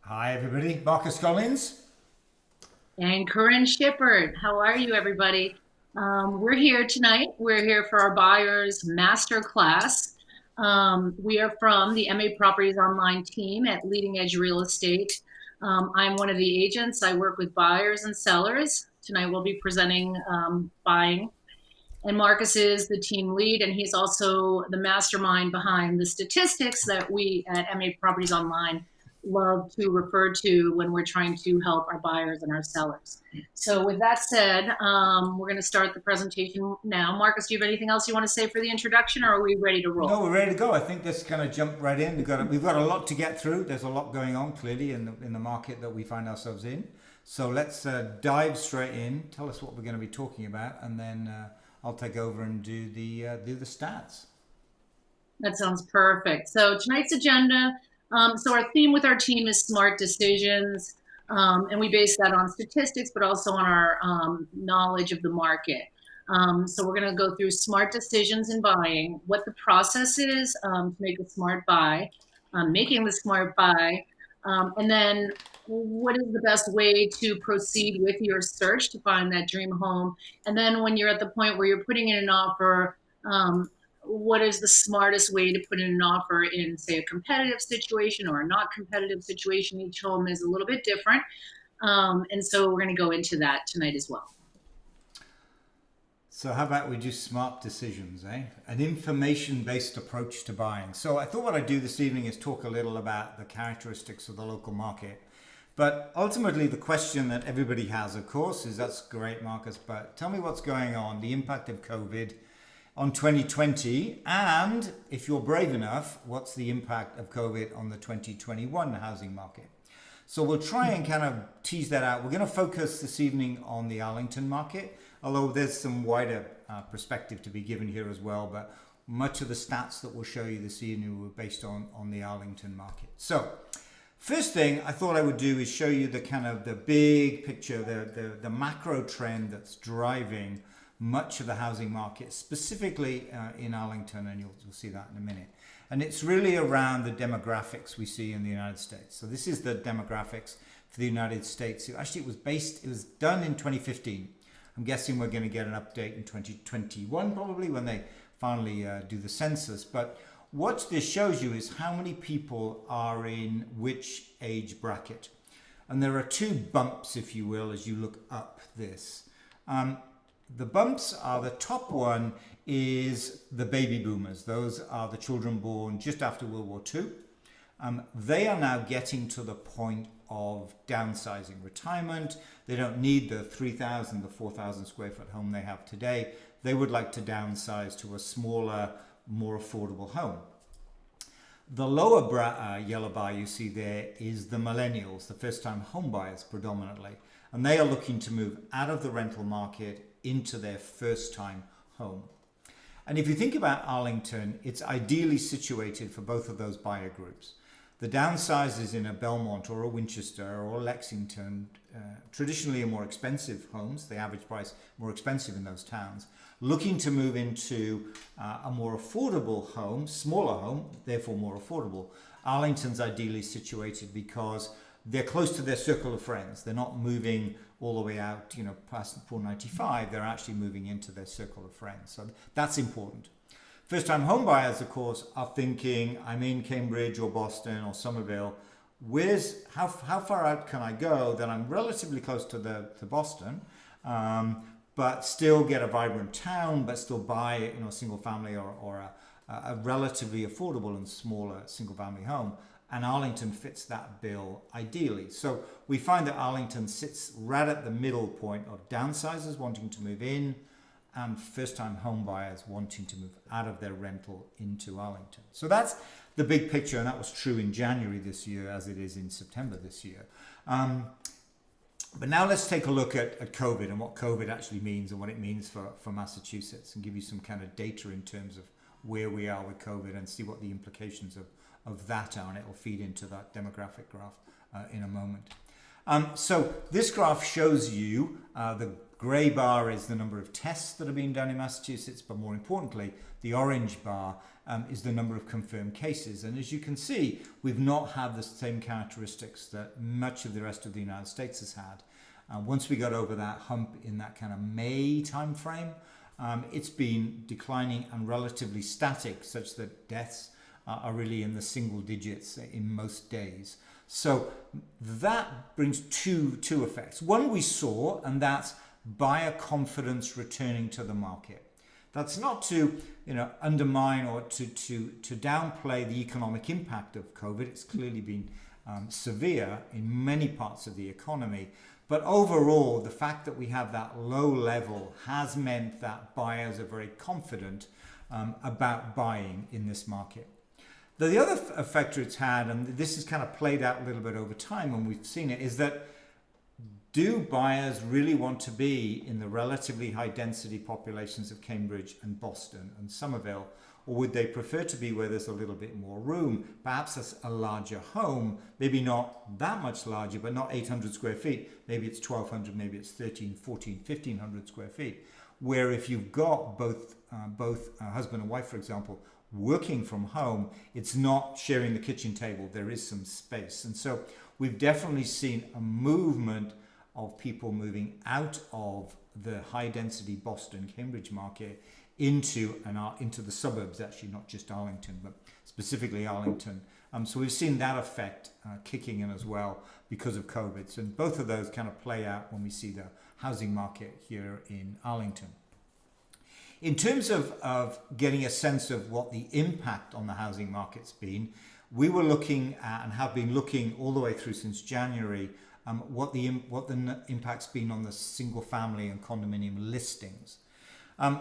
Hi, everybody. Marcus Collins. And Corinne Shippard, how are you, everybody? We're here tonight. We're here for our buyers masterclass. We are from the MA Properties Online team at Leading Edge Real Estate. I'm one of the agents. I work with buyers and sellers. Tonight we'll be presenting buying. And Marcus is the team lead, and he's also the mastermind behind the statistics that we at MA Properties Online love to refer to when we're trying to help our buyers and our sellers. So with that said, we're going to start the presentation now. Marcus, do you have anything else you want to say for the introduction, or are we ready to No, roll? we're ready to go. I think let's kind of jump right in. We've got a lot to get through. There's a lot going on clearly in the market that we find ourselves in. So let's dive straight in. Tell us what we're going to be talking about, and then I'll take over and do the stats. That sounds perfect. So tonight's agenda, so our theme with our team is smart decisions, and we base that on statistics, but also on our knowledge of the market. So we're going to go through smart decisions in buying, what the process is to make a smart buy, making the smart buy, and then what is the best way to proceed with your search to find that dream home. And then when you're at the point where you're putting in an offer, what is the smartest way to put in an offer in, say, a competitive situation or a not competitive situation. Each home is a little bit different. And so we're going to go into that tonight as well. So how about we do smart decisions, eh? An information-based approach to buying. So I thought what I'd do this evening is talk a little about the characteristics of the local market. But ultimately, the question that everybody has, of course, is that's great, Marcus, but tell me what's going on, the impact of COVID on 2020, and if you're brave enough, what's the impact of COVID on the 2021 housing market? So we'll try and kind of tease that out. We're going to focus this evening on the Arlington market, although there's some wider perspective to be given here as well. But much of the stats that we'll show you this evening were based on the Arlington market. So first thing I thought I would do is show you the kind of the big picture, the macro trend that's driving much of the housing market, specifically in Arlington, and you'll see that in a minute. And it's really around the demographics we see in the United States. So this is the demographics for the United States. Actually, it was done in 2015. I'm guessing we're going to get an update in 2021 probably when they finally do the census. But what this shows you is how many people are in which age bracket. And there are two bumps, if you will, as you look up this. The bumps are, the top one is the baby boomers. Those are the children born just after World War II. They are now getting to the point of downsizing, retirement. They don't need the 3,000, the 4,000 square foot home they have today. They would like to downsize to a smaller, more affordable home. The lower yellow bar you see there is the millennials, the first-time home buyers predominantly. And they are looking to move out of the rental market into their first-time home. And if you think about Arlington, it's ideally situated for both of those buyer groups. The downsizers in a Belmont or a Winchester or Lexington, traditionally are more expensive homes, the average price more expensive in those towns, looking to move into a more affordable home, smaller home, therefore more affordable. Arlington's ideally situated because they're close to their circle of friends. They're not moving all the way out, past 495. They're actually moving into their circle of friends. So that's important. First-time home buyers, of course, are thinking, I'm in Cambridge or Boston or Somerville. How far out can I go that I'm relatively close to Boston, but still get a vibrant town, but still buy a single family or a relatively affordable and smaller single family home. And Arlington fits that bill ideally. So we find that Arlington sits right at the middle point of downsizers wanting to move in and first-time home buyers wanting to move out of their rental into Arlington. So that's the big picture, and that was true in January this year as it is in September this year. But now let's take a look at COVID and what COVID actually means and what it means for Massachusetts, and give you some kind of data in terms of where we are with COVID and see what the implications of that are, and it will feed into that demographic graph in a moment. So this graph shows you the grey bar is the number of tests that are being done in Massachusetts, but more importantly, the orange bar is the number of confirmed cases. And as you can see, we've not had the same characteristics that much of the rest of the United States has had. Once we got over that hump in that kind of May timeframe, it's been declining and relatively static, such that deaths are really in the single digits in most days. So that brings two effects. One we saw, and that's buyer confidence returning to the market. That's not to undermine or to downplay the economic impact of COVID. It's clearly been severe in many parts of the economy. But overall, the fact that we have that low level has meant that buyers are very confident about buying in this market. The other factor it's had, and this has kind of played out a little bit over time when we've seen it, is that do buyers really want to be in the relatively high density populations of Cambridge and Boston and Somerville, or would they prefer to be where there's a little bit more room, perhaps a larger home, maybe not that much larger, but not 800 square feet, maybe it's 1200, maybe it's 13, 14, 1500 square feet, where if you've got both husband and wife, for example, working from home, it's not sharing the kitchen table, there is some space. And so we've definitely seen a movement of people moving out of the high density Boston, Cambridge market into the suburbs, actually not just Arlington, but specifically Arlington. So we've seen that effect kicking in as well because of COVID. So both of those kind of play out when we see the housing market here in Arlington. In terms of getting a sense of what the impact on the housing market's been, we were looking at and have been looking all the way through since January what the impact's been on the single family and condominium listings.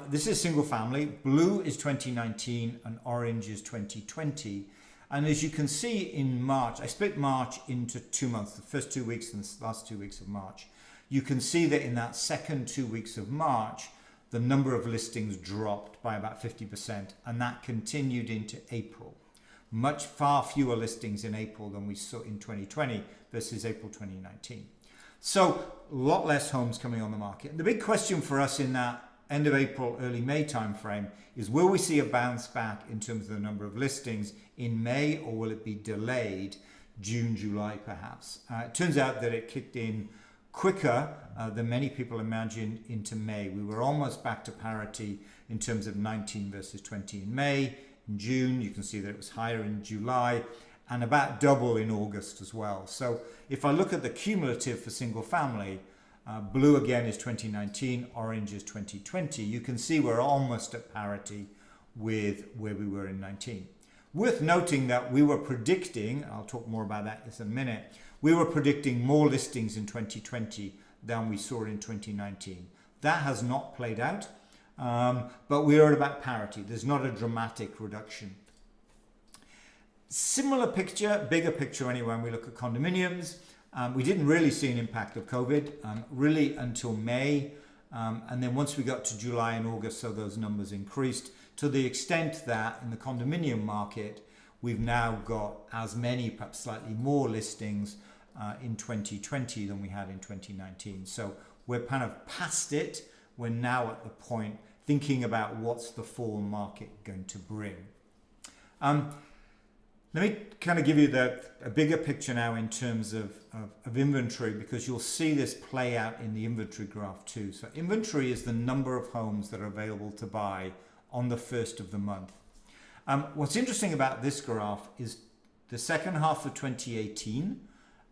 This is single family. Blue is 2019 and orange is 2020. And as you can see in March, I split March into 2 months, the first 2 weeks and the last 2 weeks of March. You can see that in that second 2 weeks of March, the number of listings dropped by about 50%, and that continued into April. Far fewer listings in April than we saw in 2020 versus April 2019. So a lot less homes coming on the market. And the big question for us in that end of April, early May timeframe is, will we see a bounce back in terms of the number of listings in May, or will it be delayed June, July perhaps? It turns out that it kicked in quicker than many people imagined into May. We were almost back to parity in terms of 19 versus 20 in May. In June, you can see that it was higher in July and about double in August as well. So if I look at the cumulative for single family, blue again is 2019, orange is 2020. You can see we're almost at parity with where we were in 19. Worth noting that we were predicting, I'll talk more about that in a minute, we were predicting more listings in 2020 than we saw in 2019. That has not played out, but we are at about parity. There's not a dramatic reduction. Similar picture, bigger picture anyway, when we look at condominiums. We didn't really see an impact of COVID really until May. And then once we got to July and August, so those numbers increased to the extent that in the condominium market, we've now got as many, perhaps slightly more listings in 2020 than we had in 2019. So we're kind of past it. We're now at the point thinking about what's the fall market going to bring. Let me kind of give you a bigger picture now in terms of inventory, because you'll see this play out in the inventory graph too. So inventory is the number of homes that are available to buy on the first of the month. What's interesting about this graph is the second half of 2018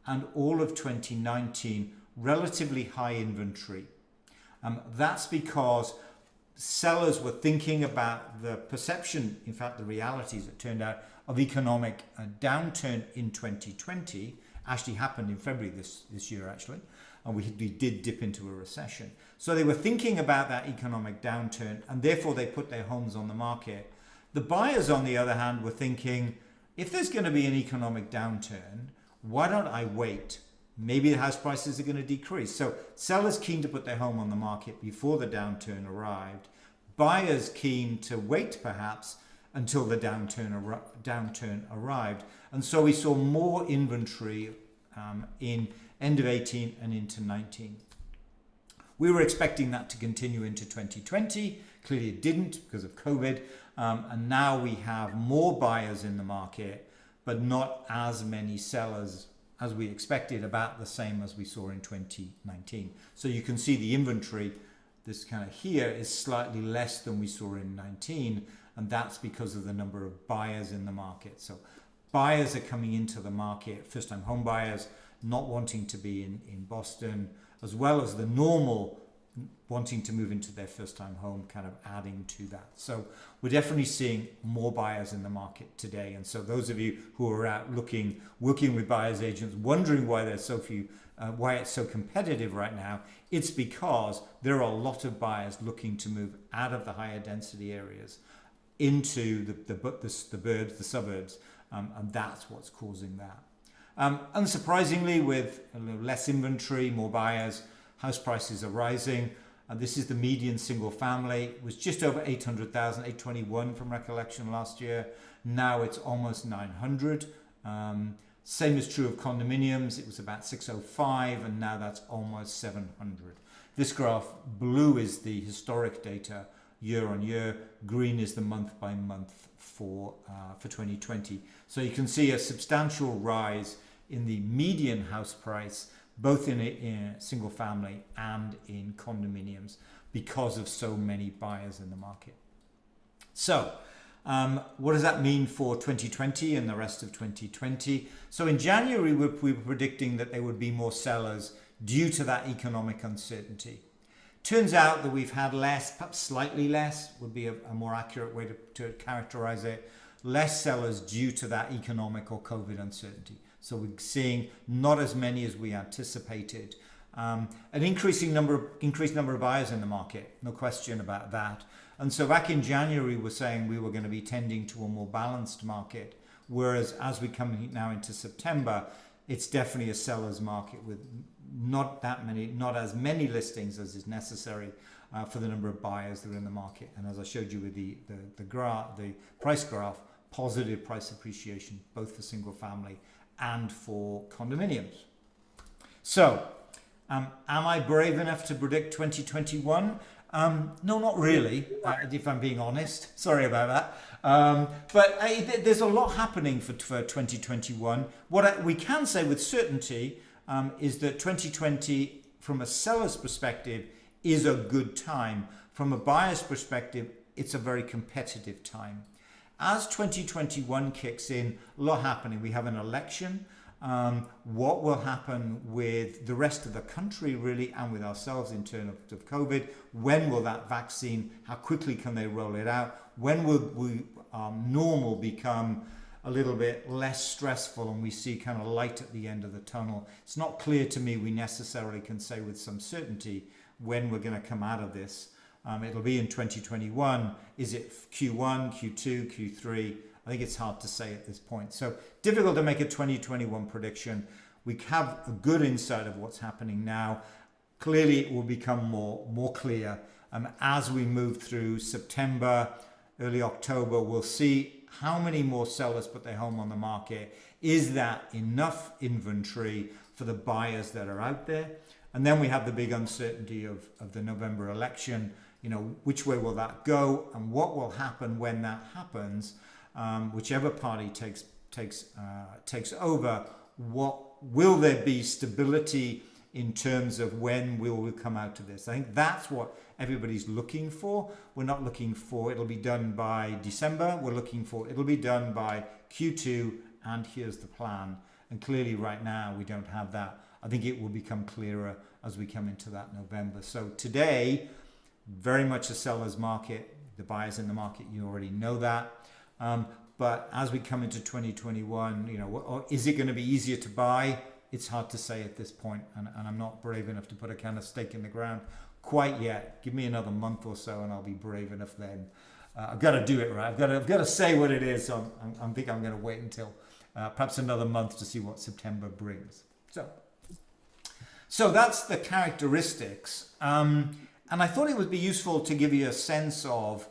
and all of 2019, relatively high inventory. That's because sellers were thinking about the perception, in fact the realities it turned out, of economic downturn in 2020 actually happened in February this year actually, and we did dip into a recession. So they were thinking about that economic downturn, and therefore they put their homes on the market. The buyers, on the other hand, were thinking, if there's going to be an economic downturn, why don't I wait? Maybe the house prices are going to decrease. So sellers keen to put their home on the market before the downturn arrived. Buyers keen to wait perhaps until the downturn arrived. And so we saw more inventory in end of 18 and into 19. We were expecting that to continue into 2020. Clearly it didn't because of COVID. And now we have more buyers in the market, but not as many sellers as we expected, about the same as we saw in 2019. So you can see the inventory, this kind of here, is slightly less than we saw in 19, and that's because of the number of buyers in the market. So buyers are coming into the market, first-time home buyers, not wanting to be in Boston, as well as the normal wanting to move into their first-time home, kind of adding to that. So we're definitely seeing more buyers in the market today. And so those of you who are out looking, working with buyers agents, wondering why there's so few, why it's so competitive right now, it's because there are a lot of buyers looking to move out of the higher density areas into the suburbs, and that's what's causing that. Unsurprisingly, with a little less inventory, more buyers, house prices are rising. This is the median single family. It was just over 800,000, 821 from recollection last year. Now it's almost 900. Same is true of condominiums. It was about 605, and now that's almost 700. This graph, blue is the historic data year on year. Green is the month by month for 2020. So you can see a substantial rise in the median house price, both in a single family and in condominiums, because of so many buyers in the market. So what does that mean for 2020 and the rest of 2020? So in January, we were predicting that there would be more sellers due to that economic uncertainty. Turns out that we've had less, perhaps slightly less would be a more accurate way to characterize it, less sellers due to that economic or COVID uncertainty. So we're seeing not as many as we anticipated. An increased number of buyers in the market, no question about that. And so back in January, we're saying we were going to be tending to a more balanced market, whereas as we come now into September, it's definitely a seller's market with not as many listings as is necessary for the number of buyers that are in the market. And as I showed you with the price graph, positive price appreciation, both for single family and for condominiums. So, am I brave enough to predict 2021? No, not really, if I'm being honest. Sorry about that. But there's a lot happening for 2021. What we can say with certainty is that 2020, from a seller's perspective, is a good time. From a buyer's perspective, it's a very competitive time. As 2021 kicks in, a lot happening. We have an election. What will happen with the rest of the country, really, and with ourselves in terms of COVID? When will that vaccine, how quickly can they roll it out? When will normal become a little bit less stressful and we see kind of light at the end of the tunnel? It's not clear to me we necessarily can say with some certainty when we're going to come out of this. It'll be in 2021. Is it Q1, Q2, Q3? I think it's hard to say at this point. So difficult to make a 2021 prediction. We have a good insight of what's happening now. Clearly, it will become more clear as we move through September, early October. We'll see how many more sellers put their home on the market. Is that enough inventory for the buyers that are out there? And then we have the big uncertainty of the November election. You know, which way will that go, and what will happen when that happens? Whichever party takes over, what will there be stability in terms of when we will come out of this? I think that's what everybody's looking for. We're not looking for it'll be done by December. We're looking for it'll be done by Q2, and here's the plan. And clearly right now we don't have that. I think it will become clearer as we come into that November. So today, very much a seller's market. The buyers in the market, you already know that. But as we come into 2021, you know, is it going to be easier to buy? It's hard to say at this point, and I'm not brave enough to put a kind of stake in the ground quite yet. Give me another month or so, and I'll be brave enough then. I've got to do it right. I've got to say what it is. So I think I'm going to wait until perhaps another month to see what September brings. So that's the characteristics. And I thought it would be useful to give you a sense of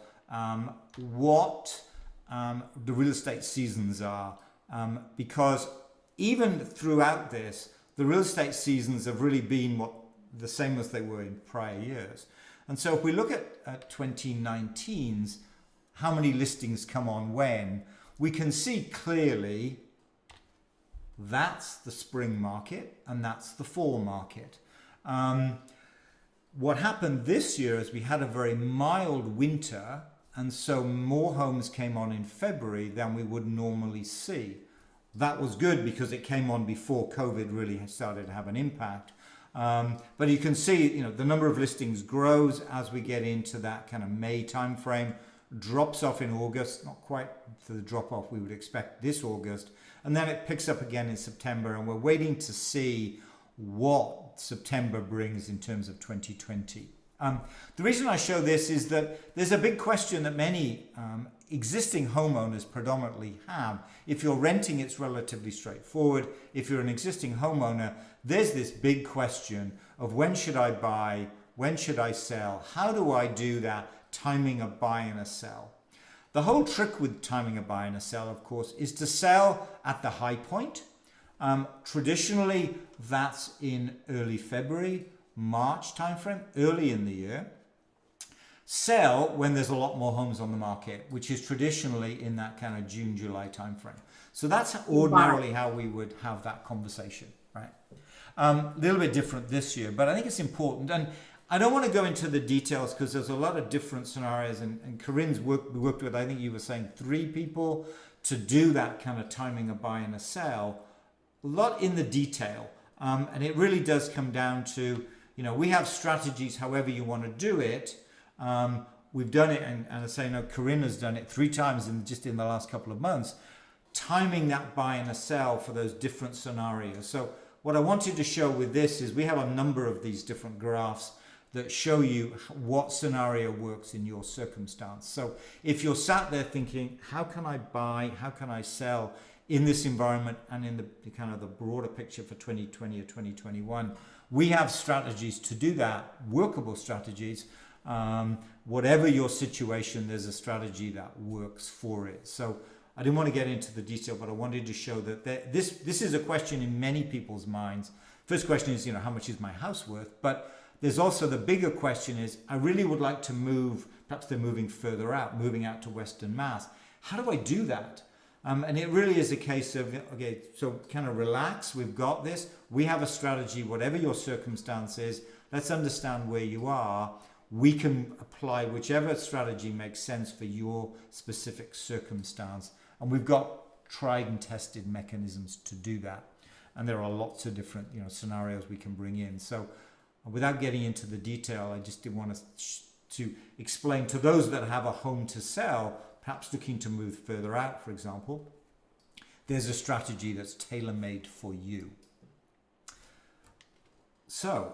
what the real estate seasons are, because even throughout this, the real estate seasons have really been what the same as they were in prior years. And so if we look at 2019's, how many listings come on when, we can see clearly that's the spring market and that's the fall market. What happened this year is we had a very mild winter, and so more homes came on in February than we would normally see. That was good because it came on before COVID really started to have an impact. But you can see, the number of listings grows as we get into that kind of May timeframe, drops off in August, not quite to the drop off we would expect this August, and then it picks up again in September, and we're waiting to see what September brings in terms of 2020. The reason I show this is that there's a big question that many existing homeowners predominantly have. If you're renting, it's relatively straightforward. If you're an existing homeowner, there's this big question of when should I buy, when should I sell, how do I do that timing a buy and a sell? The whole trick with timing a buy and a sell, of course, is to sell at the high point. Traditionally, that's in early February, March timeframe, early in the year. Sell when there's a lot more homes on the market, which is traditionally in that kind of June, July timeframe. So that's ordinarily how we would have that conversation, right? A little bit different this year, but I think it's important. And I don't want to go into the details because there's a lot of different scenarios, and Corinne's worked with, I think you were saying 3 people to do that kind of timing a buy and a sell. A lot in the detail, and it really does come down to, we have strategies however you want to do it. We've done it, and I say, Corinne has done it 3 times just in the last couple of months, timing that buy and a sell for those different scenarios. So what I wanted to show with this is we have a number of these different graphs that show you what scenario works in your circumstance. So if you're sat there thinking, how can I buy, how can I sell in this environment and in the kind of the broader picture for 2020 or 2021, we have strategies to do that, workable strategies. Whatever your situation, there's a strategy that works for it. So I didn't want to get into the detail, but I wanted to show that this is a question in many people's minds. First question is, how much is my house worth? But there's also the bigger question is, I really would like to move, perhaps they're moving further out, moving out to Western Mass. How do I do that? And it really is a case of, okay, so kind of relax, we've got this. We have a strategy, whatever your circumstance is, let's understand where you are. We can apply whichever strategy makes sense for your specific circumstance. And we've got tried and tested mechanisms to do that. And there are lots of different scenarios we can bring in. So without getting into the detail, I just did want to explain to those that have a home to sell, perhaps looking to move further out, for example, there's a strategy that's tailor-made for you. So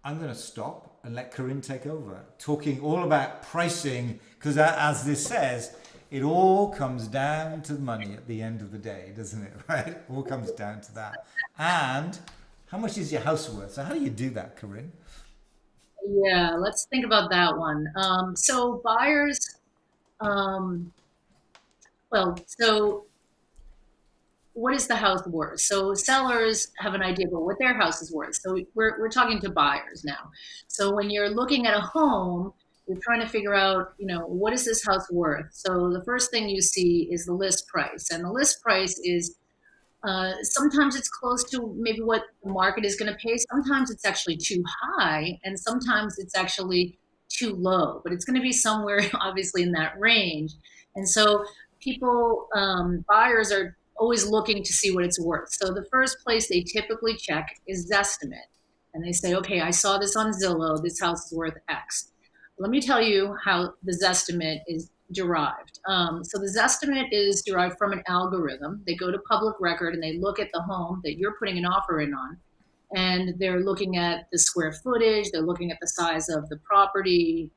I'm going to stop and let Corinne take over, talking all about pricing, because as this says, it all comes down to the money at the end of the day, doesn't it? Right? It all comes down to that. And how much is your house worth? So how do you do that, Corinne? Yeah, let's think about that one. So buyers, so what is the house worth? So sellers have an idea about what their house is worth. So we're talking to buyers now. So when you're looking at a home, you're trying to figure out, what is this house worth? So the first thing you see is the list price, and the list price is sometimes it's close to maybe what the market is going to pay. Sometimes it's actually too high, and sometimes it's actually too low, but it's going to be somewhere obviously in that range. And so buyers are always looking to see what it's worth. So the first place they typically check is Zestimate. And they say, okay, I saw this on Zillow, this house is worth X. Let me tell you how the Zestimate is derived. So the Zestimate is derived from an algorithm. They go to public record and they look at the home that you're putting an offer in on. And they're looking at the square footage, they're looking at the size of the property,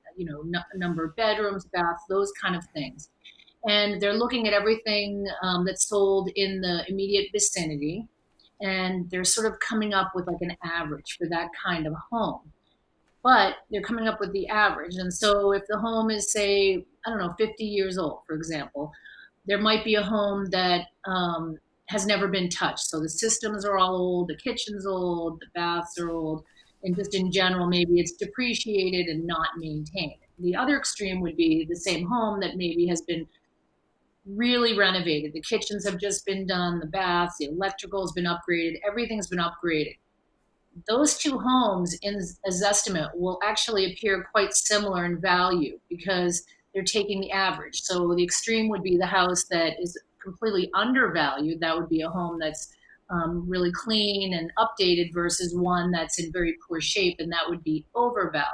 number of bedrooms, baths, those kind of things. And they're looking at everything that's sold in the immediate vicinity. And they're sort of coming up with like an average for that kind of home. But they're coming up with the average. And so if the home is, say, 50 years old, for example, there might be a home that has never been touched. So the systems are all old, the kitchen's old, the baths are old. and just in general, maybe it's depreciated and not maintained. The other extreme would be the same home that maybe has been really renovated. The kitchens have just been done, the baths, the electrical has been upgraded, everything's been upgraded. Those two homes in a Zestimate will actually appear quite similar in value because they're taking the average. So the extreme would be the house that is completely undervalued. That would be a home that's really clean and updated versus one that's in very poor shape, and that would be overvalued.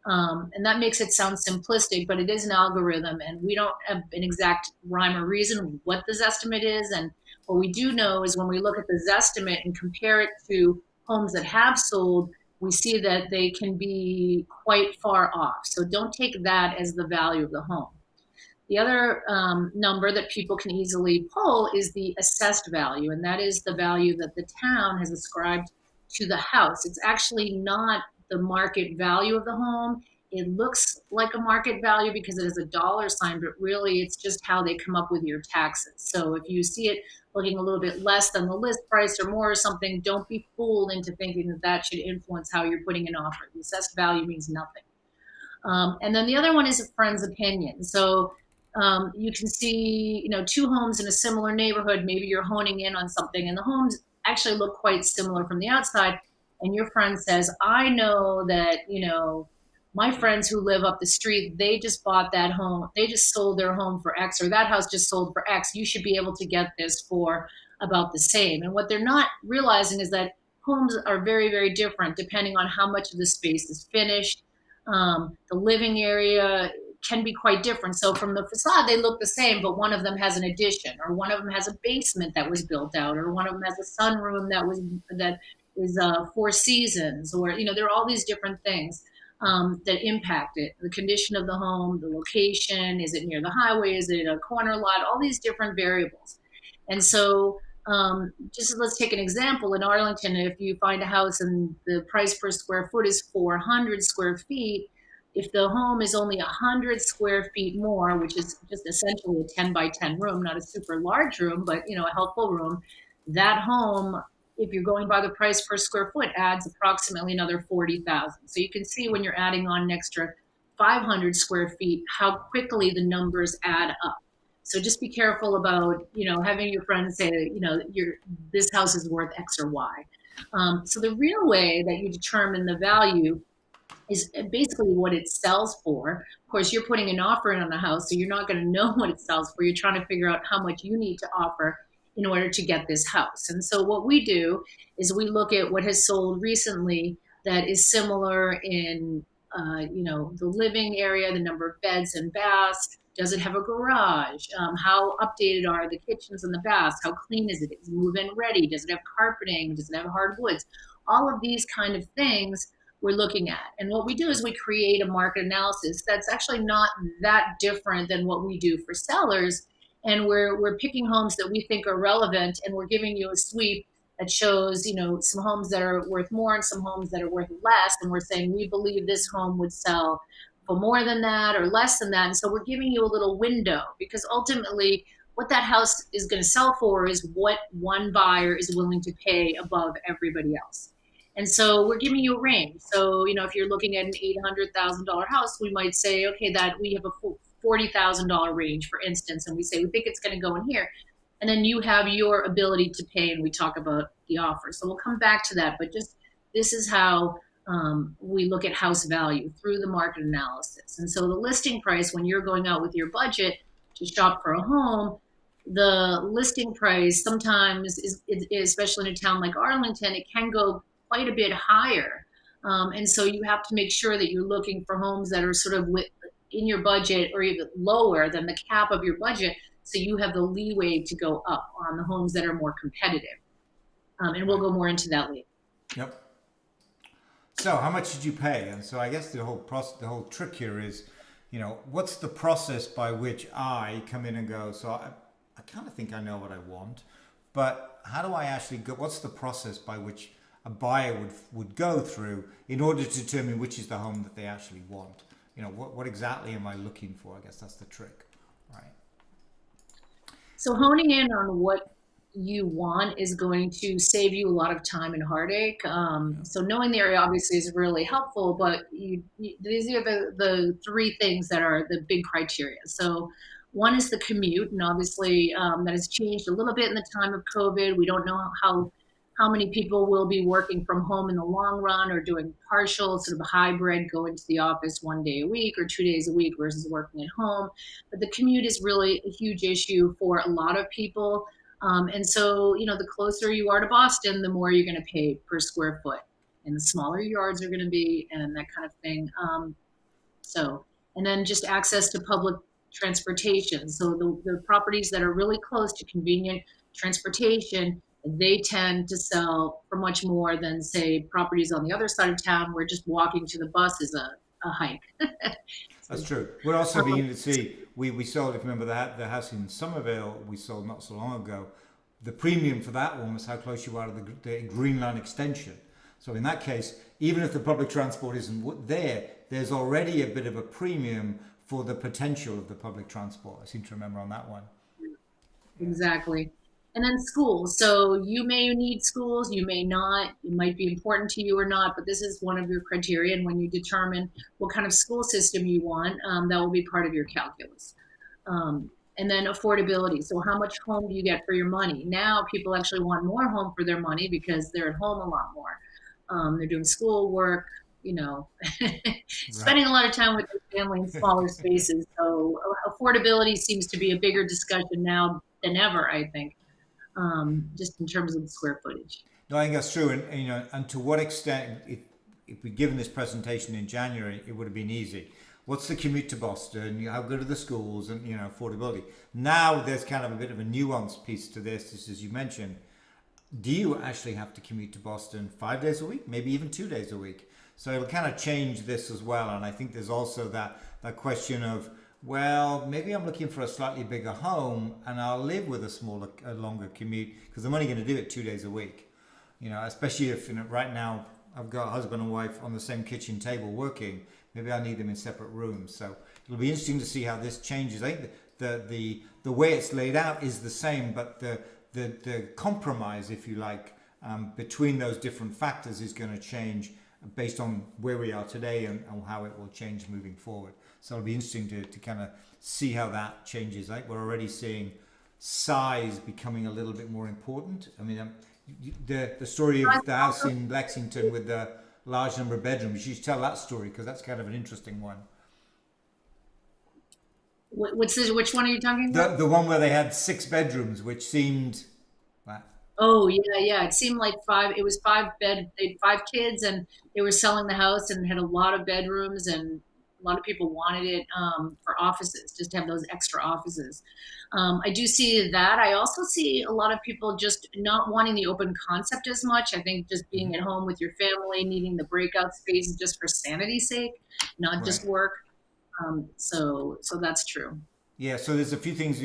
And that makes it sound simplistic, but it is an algorithm, and we don't have an exact rhyme or reason what the Zestimate is. And what we do know is when we look at the Zestimate and compare it to homes that have sold, we see that they can be quite far off. So don't take that as the value of the home. The other number that people can easily pull is the assessed value, and that is the value that the town has ascribed to the house. It's actually not the market value of the home. It looks like a market value because it has a dollar sign, but really it's just how they come up with your taxes. So if you see it looking a little bit less than the list price or more or something, don't be fooled into thinking that that should influence how you're putting an offer. The assessed value means nothing. And then the other one is a friend's opinion. So you can see, two homes in a similar neighborhood. Maybe you're honing in on something, and the homes actually look quite similar from the outside. And your friend says, "I know that my friends who live up the street, they just bought that home. They just sold their home for X, or that house just sold for X. You should be able to get this for about the same." And what they're not realizing is that homes are very, very different depending on how much of the space is finished. The living area can be quite different. So from the facade, they look the same, but one of them has an addition, or one of them has a basement that was built out, or one of them has a sunroom that is 4 seasons, or there are all these different things that impact it. The condition of the home, the location, is it near the highway, is it a corner lot, all these different variables. And so just let's take an example. In Arlington, if you find a house and the price per square foot is 400 square feet, if the home is only 100 square feet more, which is just essentially a 10 by 10 room, not a super large room, but a helpful room, that home, if you're going by the price per square foot, adds approximately another 40,000. So you can see when you're adding on an extra 500 square feet, how quickly the numbers add up. So just be careful about, having your friends say, this house is worth X or Y. So the real way that you determine the value is basically what it sells for. Of course, you're putting an offer in on the house, so you're not going to know what it sells for. You're trying to figure out how much you need to offer in order to get this house. And so what we do is we look at what has sold recently that is similar in, the living area, the number of beds and baths. Does it have a garage? How updated are the kitchens and the baths? How clean is it? Is it move-in ready? Does it have carpeting? Does it have hardwoods? All of these kind of things we're looking at. And what we do is we create a market analysis that's actually not that different than what we do for sellers. And we're picking homes that we think are relevant, and we're giving you a sweep that shows, some homes that are worth more and some homes that are worth less. And we're saying, we believe this home would sell for more than that or less than that. And so we're giving you a little window, because ultimately what that house is going to sell for is what one buyer is willing to pay above everybody else. And so we're giving you a range. So, if you're looking at an $800,000 house, we might say, okay, that we have a $40,000 range, for instance, and we say, we think it's going to go in here. And then you have your ability to pay, and we talk about the offer. So we'll come back to that, but just this is how we look at house value through the market analysis. And so the listing price, when you're going out with your budget to shop for a home, the listing price sometimes is especially in a town like Arlington, it can go quite a bit higher. And so you have to make sure that you're looking for homes that are sort of in your budget or even lower than the cap of your budget, so you have the leeway to go up on the homes that are more competitive. And we'll go more into that later. Yep. So how much did you pay? And so I guess the whole trick here is, what's the process by which I come in and go, so I kind of think I know what I want, but how do I actually go? What's the process by which a buyer would go through in order to determine which is the home that they actually want? What exactly am I looking for? I guess that's the trick, right? So honing in on what you want is going to save you a lot of time and heartache. So knowing the area obviously is really helpful, but these are the three things that are the big criteria. So one is the commute, and obviously that has changed a little bit in the time of COVID. We don't know how many people will be working from home in the long run or doing partial, sort of a hybrid, going to the office 1 day a week or 2 days a week versus working at home. But the commute is really a huge issue for a lot of people. And so, the closer you are to Boston, the more you're going to pay per square foot, and the smaller yards are going to be, and that kind of thing. And then just access to public transportation. So the properties that are really close to convenient transportation, they tend to sell for much more than, say, properties on the other side of town where just walking to the bus is a hike. That's true. We're also beginning to see, we sold, if you remember that, the house in Somerville we sold not so long ago. The premium for that one was how close you are to the Green Line extension. So in that case, even if the public transport isn't there, there's already a bit of a premium for the potential of the public transport. I seem to remember on that one. Exactly. And then schools. So you may need schools, you may not. It might be important to you or not, but this is one of your criteria. And when you determine what kind of school system you want, that will be part of your calculus. And then affordability. So how much home do you get for your money? Now people actually want more home for their money because they're at home a lot more. They're doing school work, spending a lot of time with their family in smaller spaces. So affordability seems to be a bigger discussion now than ever, I think, just in terms of the square footage. No, I think that's true. And to what extent, if we'd given this presentation in January, it would have been easy. What's the commute to Boston? How good are the schools and, affordability? Now there's kind of a bit of a nuanced piece to this, just as you mentioned. Do you actually have to commute to Boston 5 days a week, maybe even 2 days a week? So it'll kind of change this as well. And I think there's also that question of, well, maybe I'm looking for a slightly bigger home and I'll live with a longer commute because I'm only going to do it 2 days a week. Especially if right now I've got a husband and wife on the same kitchen table working, maybe I need them in separate rooms. So it'll be interesting to see how this changes. I think the way it's laid out is the same, but the compromise, if you like, between those different factors is going to change based on where we are today and how it will change moving forward. So it'll be interesting to kind of see how that changes. Like we're already seeing size becoming a little bit more important. I mean, the story of the house in Lexington with the large number of bedrooms, you should tell that story because that's kind of an interesting one. Which one are you talking about? The one where they had 6 bedrooms, which seemed... Oh yeah. It seemed like it was they had 5 kids and they were selling the house and had a lot of bedrooms and a lot of people wanted it for offices, just to have those extra offices. I do see that. I also see a lot of people just not wanting the open concept as much. I think just being at home with your family, needing the breakout space just for sanity's sake, not just work. So that's true. Yeah, so there's a few things,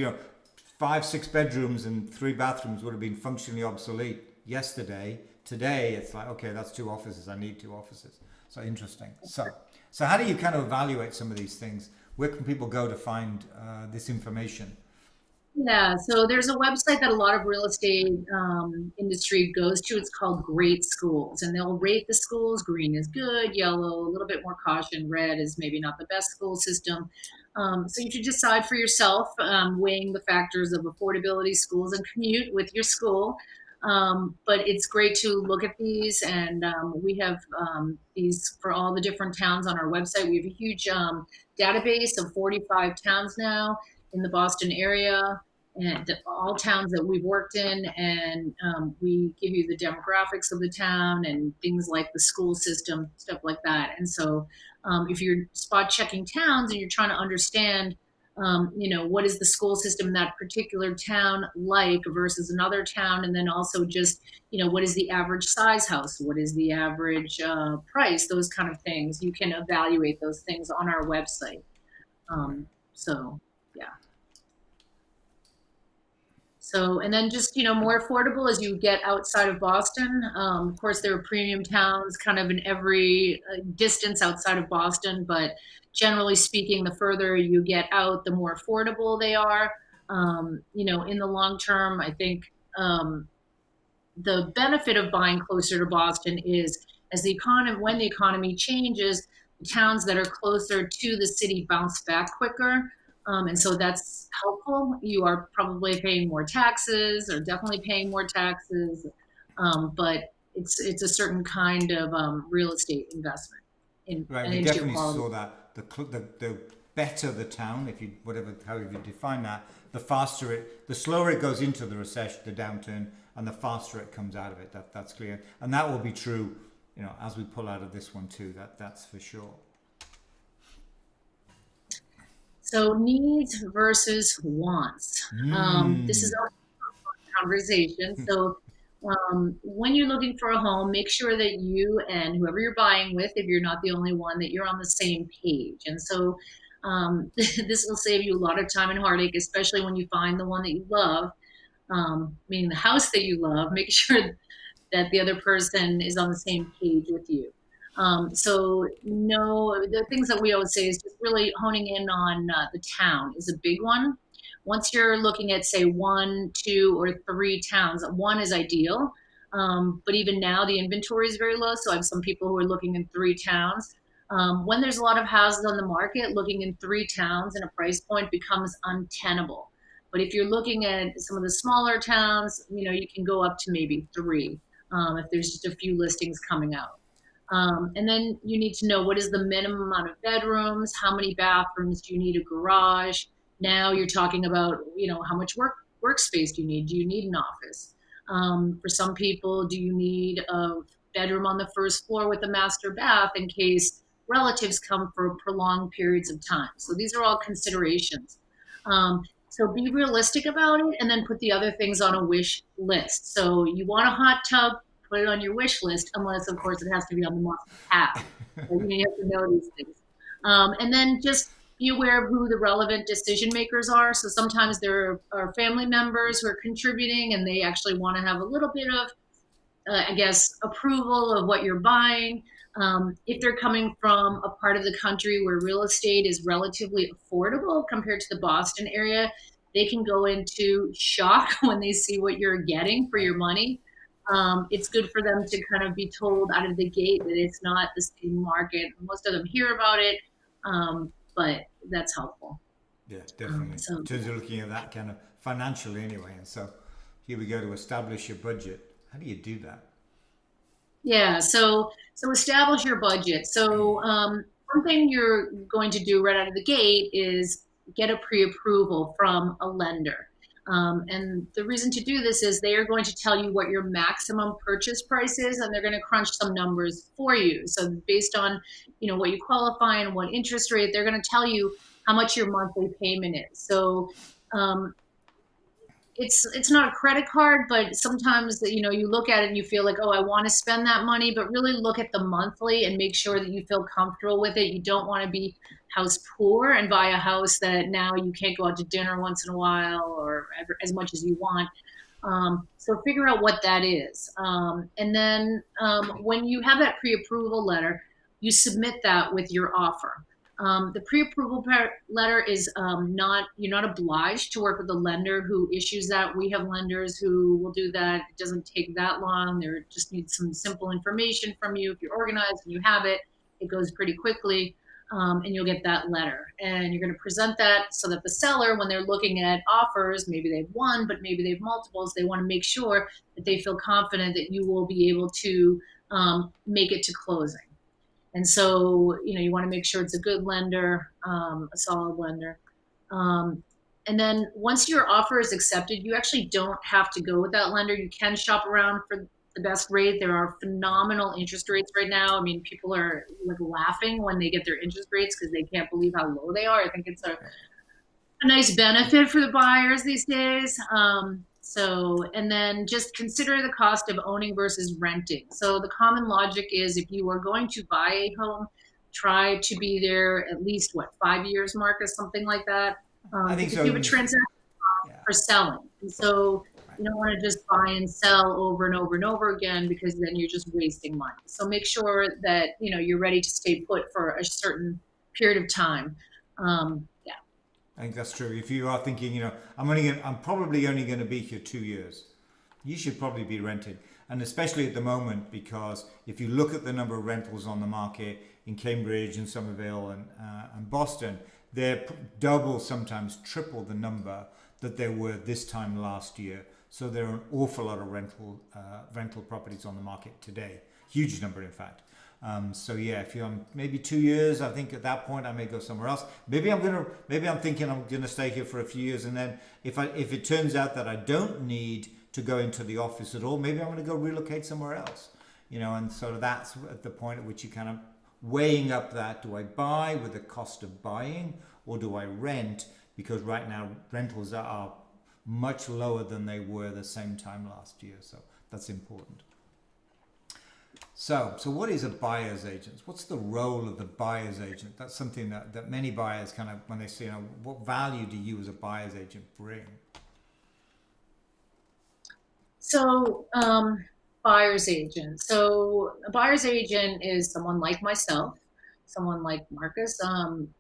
5, 6 bedrooms and 3 bathrooms would have been functionally obsolete yesterday. Today, it's like, okay, that's 2 offices. I need 2 offices. So interesting. So how do you kind of evaluate some of these things? Where can people go to find this information? Yeah, so there's a website that a lot of real estate industry goes to. It's called Great Schools, and they'll rate the schools. Green is good, yellow, a little bit more caution, red is maybe not the best school system. So you should decide for yourself, weighing the factors of affordability, schools, and commute with your school. But it's great to look at these, and we have these for all the different towns on our website. We have a huge database of 45 towns now in the Boston area, and all towns that we've worked in, and we give you the demographics of the town and things like the school system, stuff like that. And so if you're spot checking towns and you're trying to understand what is the school system in that particular town like versus another town, and then also just what is the average size house, what is the average price, those kind of things, you can evaluate those things on our website. So yeah. So, and then just, more affordable as you get outside of Boston. Of course, there are premium towns kind of in every distance outside of Boston, but generally speaking, the further you get out, the more affordable they are. In the long term, I think the benefit of buying closer to Boston is as the economy, when the economy changes, towns that are closer to the city bounce back quicker. And so that's helpful. You are probably paying more taxes or definitely paying more taxes. But it's a certain kind of real estate investment Right, and we into your definitely quality. saw that the better the town, if you whatever however you define that, the slower it goes into the recession, the downturn, and the faster it comes out of it. That's clear, and that will be true, as we pull out of this one too. That's for sure. So needs versus wants. This is Mm. a conversation. So when you're looking for a home, make sure that you and whoever you're buying with, if you're not the only one, that you're on the same page. And so this will save you a lot of time and heartache, especially when you find the one that you love, meaning the house that you love. Make sure that the other person is on the same page with you. So no, the things that we always say is just really honing in on the town is a big one. Once you're looking at say one, two, or three towns, one is ideal. But even now the inventory is very low. So I have some people who are looking in three towns. When there's a lot of houses on the market, looking in three towns and a price point becomes untenable. But if you're looking at some of the smaller towns, you can go up to maybe three if there's just a few listings coming out. And then you need to know what is the minimum amount of bedrooms, how many bathrooms, do you need a garage? Now you're talking about, how much workspace do you need? Do you need an office? For some people, do you need a bedroom on the first floor with a master bath in case relatives come for prolonged periods of time? So these are all considerations. So be realistic about it and then put the other things on a wish list. So you want a hot tub, put it on your wish list, unless, of course, it has to be on the must have. So you have to know these things. And then just be aware of who the relevant decision makers are. So sometimes there are family members who are contributing and they actually want to have a little bit of, I guess, approval of what you're buying. If they're coming from a part of the country where real estate is relatively affordable compared to the Boston area, they can go into shock when they see what you're getting for your money. It's good for them to kind of be told out of the gate that it's not the same market. Most of them hear about it, but that's helpful. Yeah, definitely. So In terms of looking at that kind of financially, anyway, and so here we go to establish your budget. How do you do that? yeah, so establish your budget. So one thing you're going to do right out of the gate is get a pre-approval from a lender. And the reason to do this is they are going to tell you what your maximum purchase price is, and they're going to crunch some numbers for you. So based on what you qualify and what interest rate, they're going to tell you how much your monthly payment is. So um, it's not a credit card, but sometimes you look at it and you feel like, oh, I want to spend that money, but really look at the monthly and make sure that you feel comfortable with it. You don't want to be house poor and buy a house that now you can't go out to dinner once in a while or as much as you want. So figure out what that is, and then when you have that pre-approval letter, you submit that with your offer. The pre-approval letter is not, you're not obliged to work with the lender who issues that. We have lenders who will do that. It doesn't take that long. They just need some simple information from you. If you're organized and you have it, it goes pretty quickly, and you'll get that letter. And you're going to present that so that the seller, when they're looking at offers, maybe they've one, but maybe they've multiples, they want to make sure that they feel confident that you will be able to make it to closing. And so, you want to make sure it's a good lender, a solid lender. And then once your offer is accepted, you actually don't have to go with that lender. You can shop around for the best rate. There are phenomenal interest rates right now. I mean, people are like laughing when they get their interest rates because they can't believe how low they are. I think it's a nice benefit for the buyers these days. And then just consider the cost of owning versus renting. So the common logic is if you are going to buy a home, try to be there at least 5 years, Marcus, something like that. I think Because so. you have a transaction Yeah. for selling. And so you don't want to just buy and sell over and over and over again because then you're just wasting money. So make sure that you're ready to stay put for a certain period of time. Yeah. I think that's true. If you are thinking, I'm probably only going to be here 2 years. You should probably be renting, and especially at the moment, because if you look at the number of rentals on the market in Cambridge and Somerville and Boston, they're double, sometimes triple the number that there were this time last year. So there are an awful lot of rental properties on the market today, huge number in fact. So yeah, if you're on maybe 2 years, I think at that point I may go somewhere else. Maybe I'm thinking I'm gonna stay here for a few years, and then if it turns out that I don't need to go into the office at all, maybe I'm gonna go relocate somewhere else. And so that's at the point at which you kind of weighing up that, do I buy with the cost of buying, or do I rent? Because right now rentals are much lower than they were the same time last year. So that's important. So what is a buyer's agent? What's the role of the buyer's agent? That's something that many buyers kind of, when they say, what value do you as a buyer's agent bring? So, buyer's agent. So a buyer's agent is someone like myself, someone like Marcus,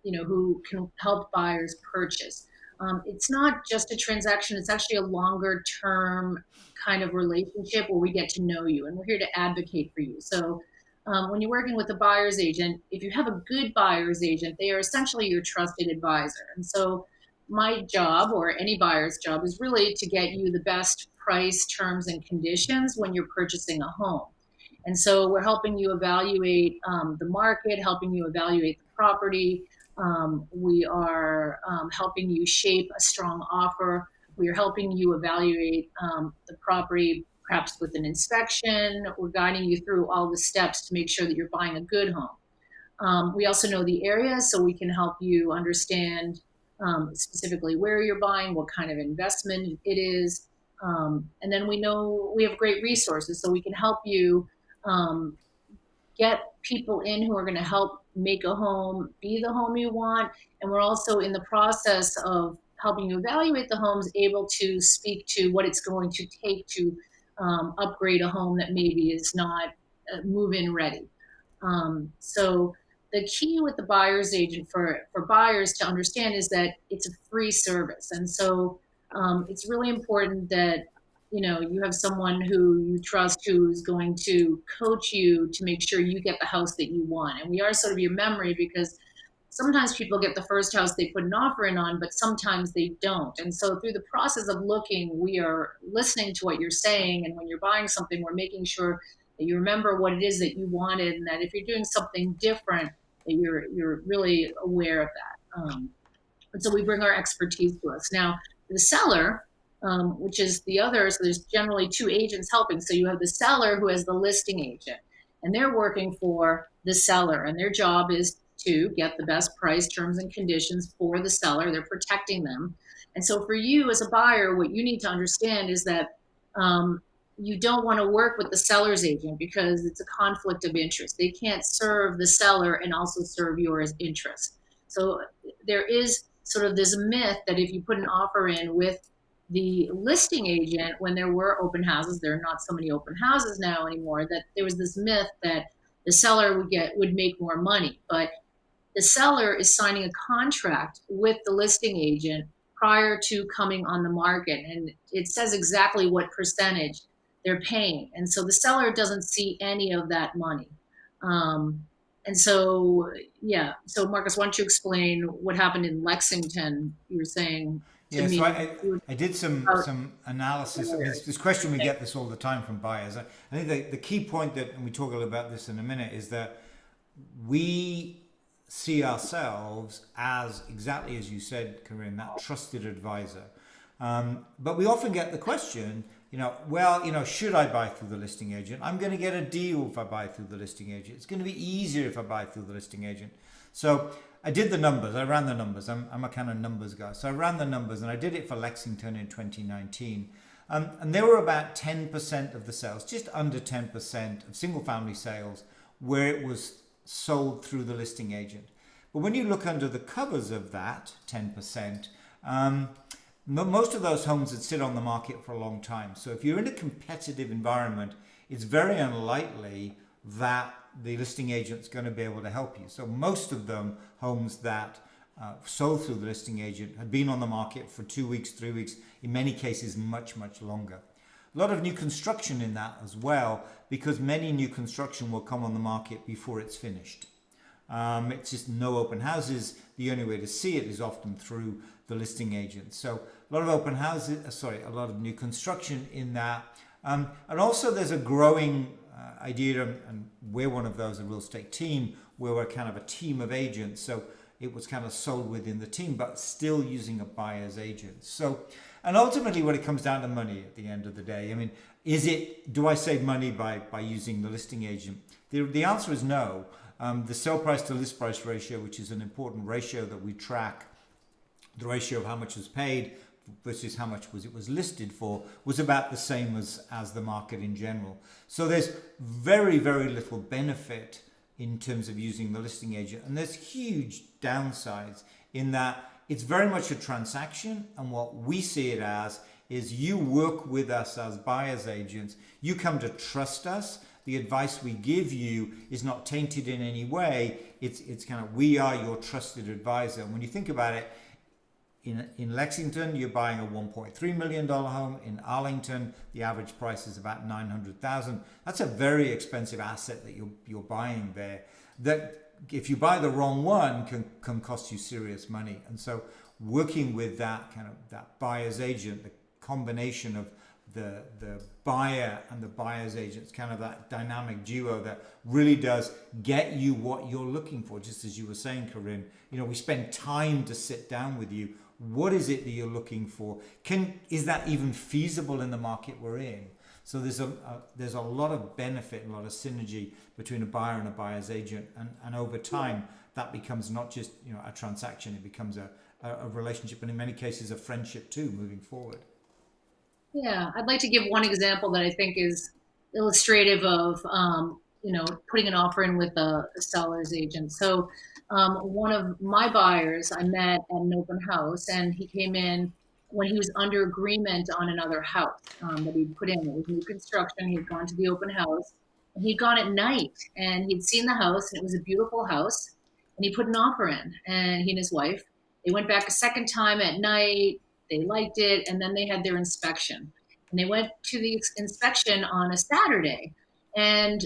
who can help buyers purchase. It's not just a transaction, it's actually a longer term kind of relationship where we get to know you, and we're here to advocate for you. So when you're working with a buyer's agent, if you have a good buyer's agent, they are essentially your trusted advisor. And so my job, or any buyer's job, is really to get you the best price, terms, and conditions when you're purchasing a home. And so we're helping you evaluate the market, helping you evaluate the property. We are helping you shape a strong offer. We are helping you evaluate the property, perhaps with an inspection. We're guiding you through all the steps to make sure that you're buying a good home. We also know the area, so we can help you understand specifically where you're buying, what kind of investment it is. And then we know we have great resources, so we can help you get people in who are going to help make a home be the home you want. And we're also in the process of helping you evaluate the homes, able to speak to what it's going to take to upgrade a home that maybe is not move-in ready. So the key with the buyer's agent for buyers to understand is that it's a free service. And so it's really important that you have someone who you trust, who's going to coach you to make sure you get the house that you want. And we are sort of your memory, because sometimes people get the first house they put an offer in on, but sometimes they don't. And so through the process of looking, we are listening to what you're saying. And when you're buying something, we're making sure that you remember what it is that you wanted, and that if you're doing something different, that you're really aware of that. And so we bring our expertise to us. Now, the seller, which is the other, so there's generally two agents helping. So you have the seller who has the listing agent, and they're working for the seller, and their job is to get the best price, terms, and conditions for the seller. They're protecting them. And so for you as a buyer, what you need to understand is that you don't want to work with the seller's agent, because it's a conflict of interest. They can't serve the seller and also serve your interest. So there is sort of this myth that if you put an offer in with the listing agent, when there were open houses, there are not so many open houses now anymore, that there was this myth that the seller would make more money. But the seller is signing a contract with the listing agent prior to coming on the market, and it says exactly what percentage they're paying. And so the seller doesn't see any of that money. And so, yeah. So Marcus, why don't you explain what happened in Lexington? You were saying to Yeah, me. so I did some analysis. I mean, this question, we get this all the time from buyers. I think the key point that, and we talk a little about this in a minute, is that we see ourselves as, exactly as you said, Corinne, that trusted advisor. But we often get the question, should I buy through the listing agent? I'm going to get a deal if I buy through the listing agent. It's going to be easier if I buy through the listing agent. So I did the numbers. I ran the numbers. I'm a kind of numbers guy. So I ran the numbers, and I did it for Lexington in 2019. And there were about 10% of the sales, just under 10% of single family sales, where it was sold through the listing agent. But when you look under the covers of that 10%, most of those homes would sit on the market for a long time. So if you're in a competitive environment, it's very unlikely that the listing agent's going to be able to help you. So most of them, homes that sold through the listing agent, had been on the market for 2 weeks, 3 weeks, in many cases much, much longer. A lot of new construction in that as well, because many new construction will come on the market before it's finished. It's just no open houses. The only way to see it is often through the listing agent. So a lot of open houses, a lot of new construction in that. And also there's a growing idea, and we're one of those, a real estate team, where we're kind of a team of agents. So it was kind of sold within the team, but still using a buyer's agent. So, and ultimately when it comes down to money at the end of the day, I mean, do I save money by using the listing agent? The answer is no. The sell price to list price ratio, which is an important ratio that we track, the ratio of how much was paid versus how much it was listed for, was about the same as the market in general. So there's very, very little benefit in terms of using the listing agent. And there's huge downsides in that it's very much a transaction. And what we see it as is you work with us as buyer's agents. You come to trust us. The advice we give you is not tainted in any way. It's kind of, we are your trusted advisor. And when you think about it, in Lexington, you're buying a $1.3 million home. In Arlington, the average price is about $900,000. That's a very expensive asset that you're buying there. That if you buy the wrong one can cost you serious money. And so working with that buyer's agent, the combination of the buyer and the buyer's agent, it's kind of that dynamic duo that really does get you what you're looking for. Just as you were saying, Corinne, we spend time to sit down with you. What is it that you're looking for? Is that even feasible in the market we're in? So there's a lot of benefit, a lot of synergy between a buyer and a buyer's agent, and over time that becomes not just a transaction, it becomes a relationship, and in many cases a friendship too, moving forward. Yeah, I'd like to give one example that I think is illustrative of putting an offer in with a seller's agent. So one of my buyers I met at an open house, and he came in when he was under agreement on another house that he'd put in. It was new construction. He'd gone to the open house, and he'd gone at night, and he'd seen the house, and it was a beautiful house, and he put an offer in. And he and his wife, they went back a second time at night. They liked it, and then they had their inspection. And they went to the inspection on a Saturday, and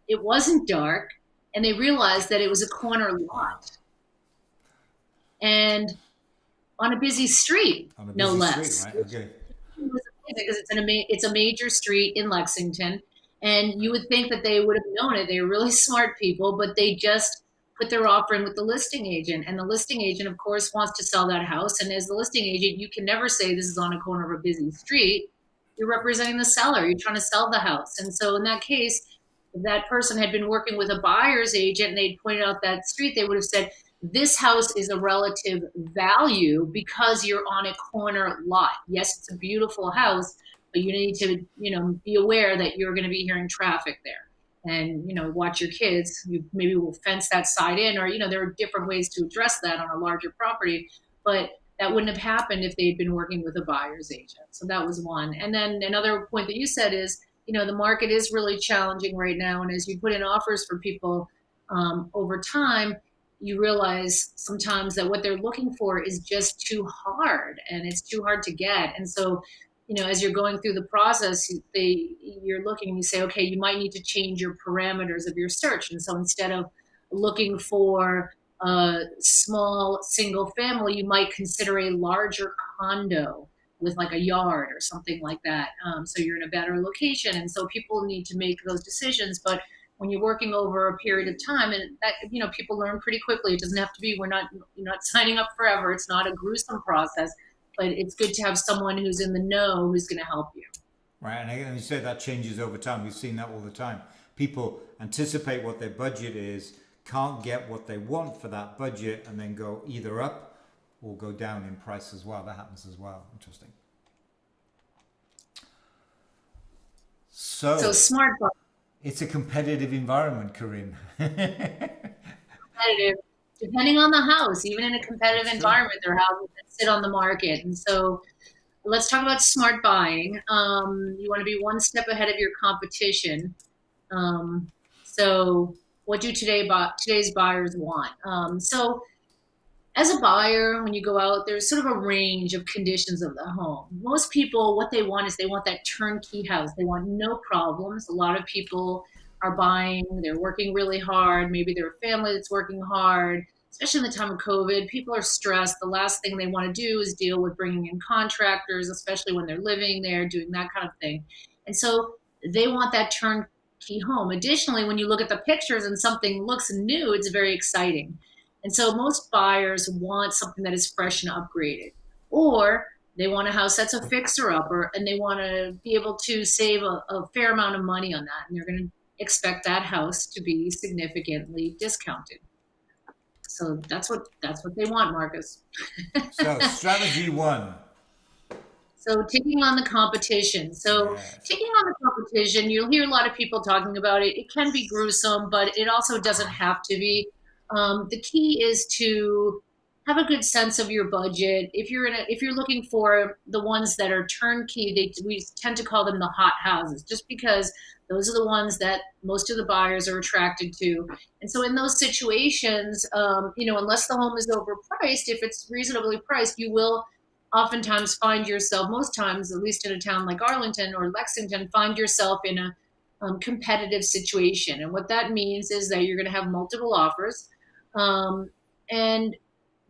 it wasn't dark, and they realized that it was a corner lot and on a busy street, no less. Street, right? Okay. It was amazing because it's a major street in Lexington, and you would think that they would have known it. They were really smart people, but they just put their offer in with the listing agent, and the listing agent, of course, wants to sell that house. And as the listing agent, you can never say this is on a corner of a busy street. You're representing the seller. You're trying to sell the house. And so in that case, if that person had been working with a buyer's agent and they'd pointed out that street, they would have said, this house is a relative value because you're on a corner lot. Yes, it's a beautiful house, but you need to, be aware that you're going to be hearing traffic there. And, watch your kids. You maybe will fence that side in, or, there are different ways to address that on a larger property. But that wouldn't have happened if they'd been working with a buyer's agent. So that was one. And then another point that you said is, the market is really challenging right now. And as you put in offers for people over time, you realize sometimes that what they're looking for is just too hard, and it's too hard to get. And so, as you're going through the process, you're looking and you say, okay, you might need to change your parameters of your search. And so instead of looking for a small single family, you might consider a larger condo with like a yard or something like that. So you're in a better location. And so people need to make those decisions. But when you're working over a period of time, and that, people learn pretty quickly. It doesn't have to be, you're not signing up forever. It's not a gruesome process, but it's good to have someone who's in the know who's going to help you. Right. And you said that changes over time. We've seen that all the time. People anticipate what their budget is, can't get what they want for that budget, and then go either up or go down in price as well. That happens as well. Interesting. So smart. It's a competitive environment, Corinne. Competitive, depending on the house. Even in a competitive environment, there are houses that sit on the market. And so let's talk about smart buying. You want to be one step ahead of your competition. So what do today's buyers want? So as a buyer, when you go out, there's sort of a range of conditions of the home. Most people, what they want is they want that turnkey house. They want no problems. A lot of people are buying, they're working really hard. Maybe they're a family that's working hard, especially in the time of COVID. People are stressed. The last thing they want to do is deal with bringing in contractors, especially when they're living there, doing that kind of thing. And so they want that turnkey home. Additionally, when you look at the pictures and something looks new, it's very exciting. And so most buyers want something that is fresh and upgraded, or they want a house that's a fixer upper and they want to be able to save a fair amount of money on that. And they're going to expect that house to be significantly discounted. So that's what they want, Marcus. So strategy one. So taking on the competition. So Yes. taking on the competition, you'll hear a lot of people talking about it. It can be gruesome, but it also doesn't have to be. The key is to have a good sense of your budget. If you're looking for the ones that are turnkey, we tend to call them the hot houses, just because those are the ones that most of the buyers are attracted to. And so in those situations, unless the home is overpriced, if it's reasonably priced, you will oftentimes find yourself, most times, at least in a town like Arlington or Lexington, find yourself in a competitive situation. And what that means is that you're going to have multiple offers. And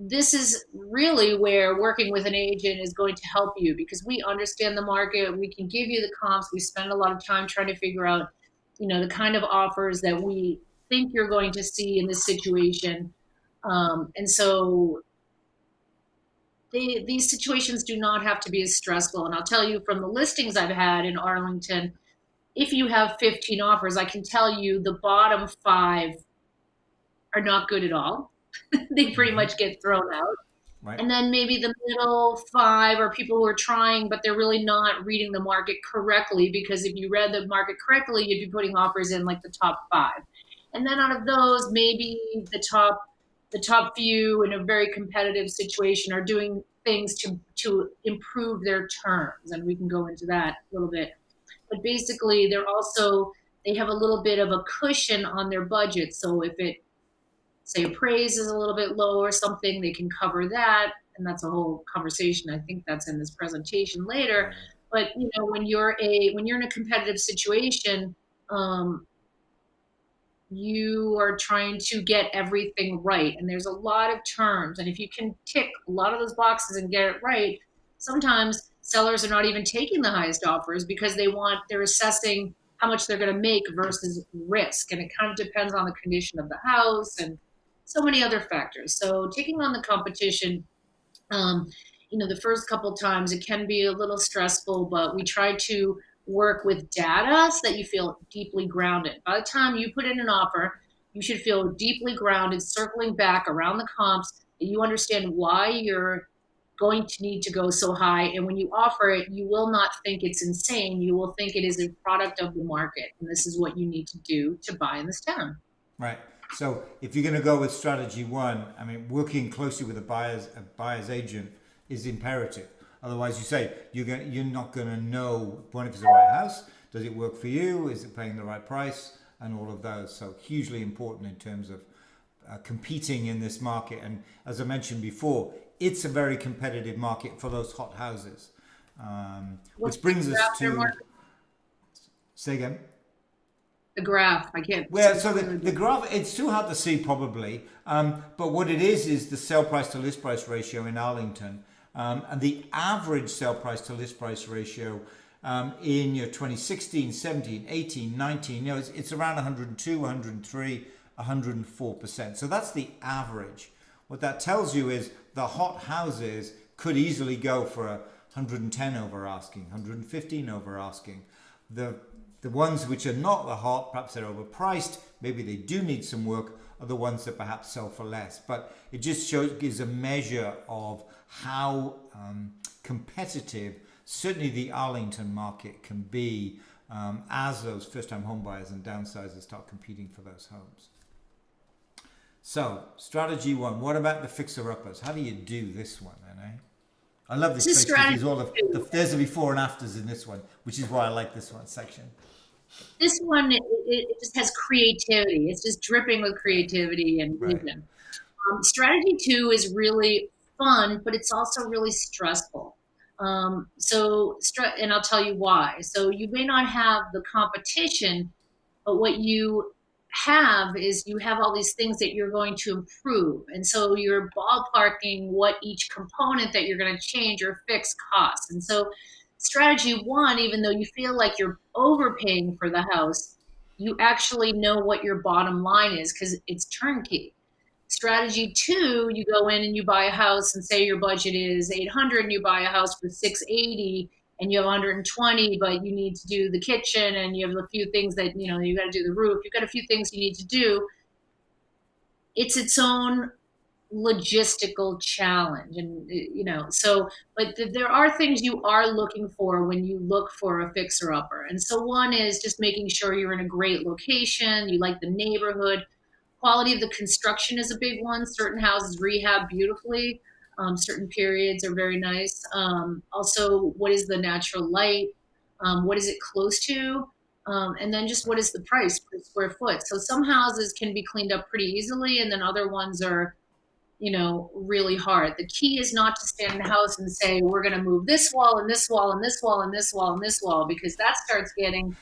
this is really where working with an agent is going to help you, because we understand the market. We can give you the comps. We spend a lot of time trying to figure out, the kind of offers that we think you're going to see in this situation. And so these situations do not have to be as stressful. And I'll tell you from the listings I've had in Arlington, if you have 15 offers, I can tell you the bottom 5 are not good at all. They pretty much get thrown out. Right. And then maybe the middle 5 are people who are trying, but they're really not reading the market correctly, because if you read the market correctly, you'd be putting offers in like the top 5. And then out of those, maybe the top few in a very competitive situation are doing things to improve their terms, and we can go into that a little bit. But basically, they have a little bit of a cushion on their budget. So if it, say, appraise is a little bit low or something, they can cover that, and that's a whole conversation. I think that's in this presentation later. But when you're in a competitive situation, you are trying to get everything right, and there's a lot of terms, and if you can tick a lot of those boxes and get it right, sometimes sellers are not even taking the highest offers because they're assessing how much they're going to make versus risk, and it kind of depends on the condition of the house and so many other factors. So taking on the competition, the first couple times it can be a little stressful, but we try to work with data so that you feel deeply grounded. By the time you put in an offer, you should feel deeply grounded, circling back around the comps, that you understand why you're going to need to go so high. And when you offer it, you will not think it's insane. You will think it is a product of the market. And this is what you need to do to buy in this town. Right. So if you're going to go with strategy one, I mean, working closely with a buyer's agent is imperative. Otherwise, you're not going to know, one, if it's the right house, does it work for you, is it paying the right price, and all of those. So hugely important in terms of competing in this market. And as I mentioned before, it's a very competitive market for those hot houses. Which brings us to... Say again? The graph, I can't... Well, so the graph, it's too hard to see probably, but what it is the sale price to list price ratio in Arlington. And the average sale price to list price ratio in 2016, 17, 18, 19, it's around 102, 103, 104%. So that's the average. What that tells you is the hot houses could easily go for 110 over asking, 115 over asking. The ones which are not the hot, perhaps they're overpriced, maybe they do need some work, are the ones that perhaps sell for less. But it just gives a measure of how competitive certainly the Arlington market can be as those first-time home buyers and downsizers start competing for those homes. So, strategy one, what about the fixer-uppers? How do you do this one, I love this page because there's the before and afters in this one, which is why I like this one section. This one, it just has creativity. It's just dripping with creativity and vision. Strategy two is really fun, but it's also really stressful. And I'll tell you why. So you may not have the competition, but what you have is you have all these things that you're going to improve. And so you're ballparking what each component that you're going to change or fix costs. And so strategy one, even though you feel like you're overpaying for the house, you actually know what your bottom line is because it's turnkey. Strategy two, you go in and you buy a house and say your budget is 800 and you buy a house for 680 and you have 120, but you need to do the kitchen and you have a few things that, you got to do the roof. You've got a few things you need to do. It's its own logistical challenge. And, but there are things you are looking for when you look for a fixer upper. And so one is just making sure you're in a great location, you like the neighborhood. Quality of the construction is a big one. Certain houses rehab beautifully. Certain periods are very nice. Also, what is the natural light? What is it close to? And then just what is the price per square foot? So some houses can be cleaned up pretty easily, and then other ones are, really hard. The key is not to stand in the house and say, we're going to move this wall and this wall and this wall and this wall and this wall, because that starts getting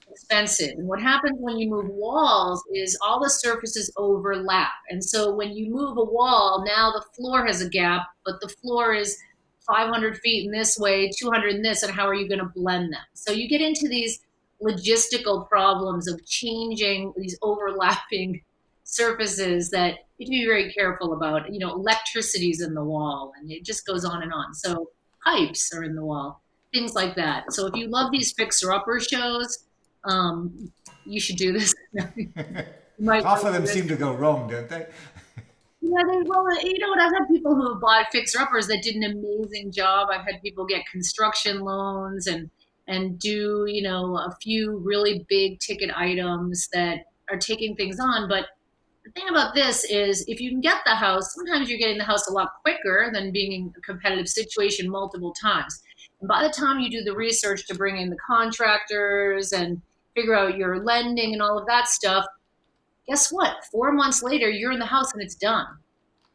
expensive. And what happens when you move walls is all the surfaces overlap. And so when you move a wall, now the floor has a gap, but the floor is 500 feet in this way, 200 in this, and how are you going to blend them? So you get into these logistical problems of changing these overlapping surfaces that you have to be very careful about. Electricity's in the wall, and it just goes on and on. So pipes are in the wall, things like that. So if you love these fixer-upper shows, you should do this. Half of them seem to go wrong, don't they? Yeah, I've had people who have bought fixer-uppers that did an amazing job. I've had people get construction loans and do, a few really big ticket items that are taking things on. But the thing about this is if you can get the house, sometimes you're getting the house a lot quicker than being in a competitive situation multiple times. And by the time you do the research to bring in the contractors and figure out your lending and all of that stuff, guess what? 4 months later, you're in the house and it's done.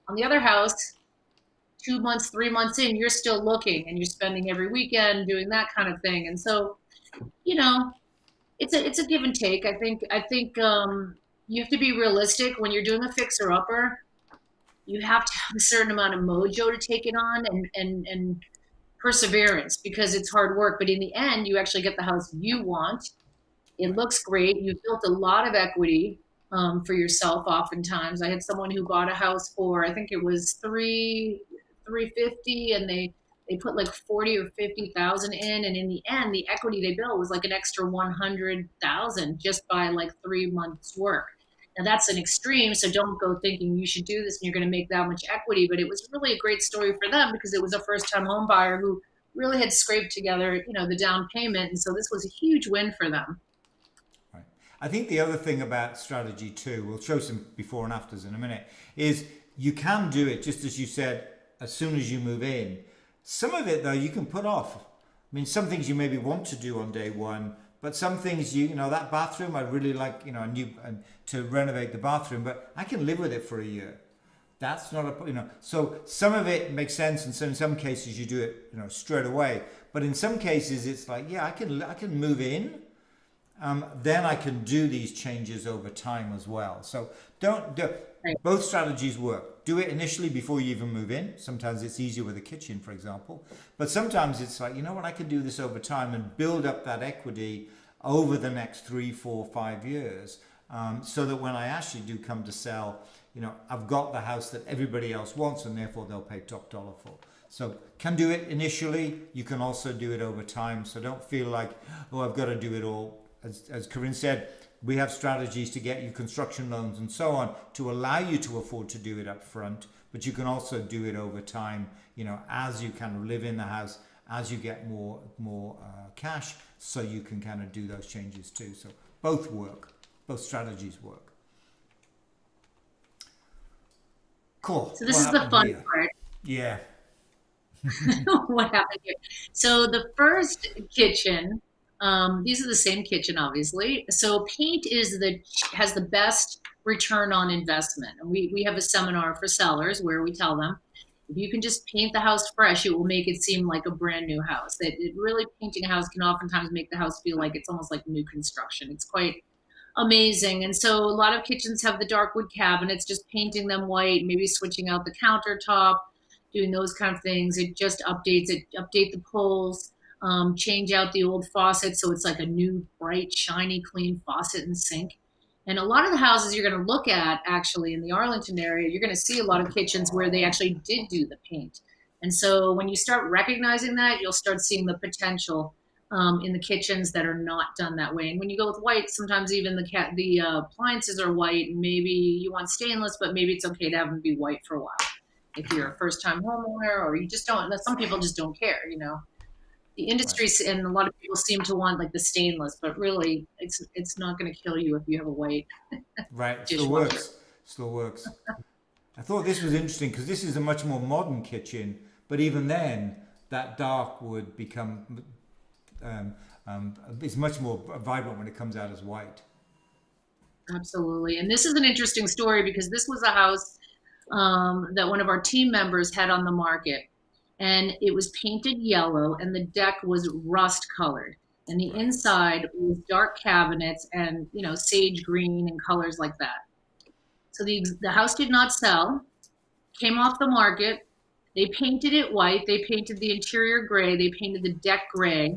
On the other house, 2 months, 3 months in, you're still looking and you're spending every weekend doing that kind of thing. And so, it's a give and take. I think you have to be realistic when you're doing a fixer upper. You have to have a certain amount of mojo to take it on and perseverance, because it's hard work. But in the end, you actually get the house you want. It looks great. You've built a lot of equity for yourself. Oftentimes, I had someone who bought a house for, I think it was 350, and they put like 40 or 50,000 in, and in the end, the equity they built was like an extra 100,000 just by like 3 months work. Now that's an extreme, so don't go thinking you should do this and you're going to make that much equity. But it was really a great story for them because it was a first-time home buyer who really had scraped together, the down payment, and so this was a huge win for them. Right. I think the other thing about strategy two, we'll show some before and afters in a minute, is you can do it just as you said as soon as you move in. Some of it though you can put off. I mean, some things you maybe want to do on day one. But some things, that bathroom, I really like, to renovate the bathroom, but I can live with it for a year. That's not so some of it makes sense. And so in some cases you do it, straight away. But in some cases it's like, yeah, I can move in. Then I can do these changes over time as well. So both strategies work. Do it initially before you even move in. Sometimes it's easier with a kitchen, for example. But sometimes it's like, I can do this over time and build up that equity over the next 3, 4, 5 years. So that when I actually do come to sell, I've got the house that everybody else wants and therefore they'll pay top dollar for. So can do it initially. You can also do it over time. So don't feel like, I've got to do it all. As Corinne said, we have strategies to get you construction loans and so on to allow you to afford to do it up front, but you can also do it over time, as you kind of live in the house, as you get more cash, so you can kind of do those changes too. So both work, both strategies work. Cool. So this is the fun part. Yeah. What happened here? So the first kitchen, these are the same kitchen, obviously. So paint has the best return on investment. And we have a seminar for sellers where we tell them, if you can just paint the house fresh, it will make it seem like a brand new house. That it really, painting a house can oftentimes make the house feel like it's almost like new construction. It's quite amazing. And so a lot of kitchens have the dark wood cabinets, just painting them white, maybe switching out the countertop, doing those kind of things. It just updates it, update the pulls, change out the old faucet so it's like a new, bright, shiny, clean faucet and sink. And a lot of the houses you're going to look at actually in the Arlington area, you're going to see a lot of kitchens where they actually did do the paint. And so when you start recognizing that, you'll start seeing the potential in the kitchens that are not done that way. And when you go with white, sometimes even the appliances are white. And maybe you want stainless, but maybe it's okay to have them be white for a while. If you're a first-time homeowner, or you just don't, some people just don't care, you know. The industry and a lot of people seem to want like the stainless, but really it's not going to kill you if you have a white Right, dishwasher. still works. I thought this was interesting because this is a much more modern kitchen, but even then that dark would become it's much more vibrant when it comes out as white. Absolutely. And this is an interesting story because this was a house that one of our team members had on the market, and it was painted yellow and the deck was rust colored, and the inside was dark cabinets and, you know, sage green and colors like that. So the house did not sell, came off the market. They painted it white. They painted the interior gray. They painted the deck gray.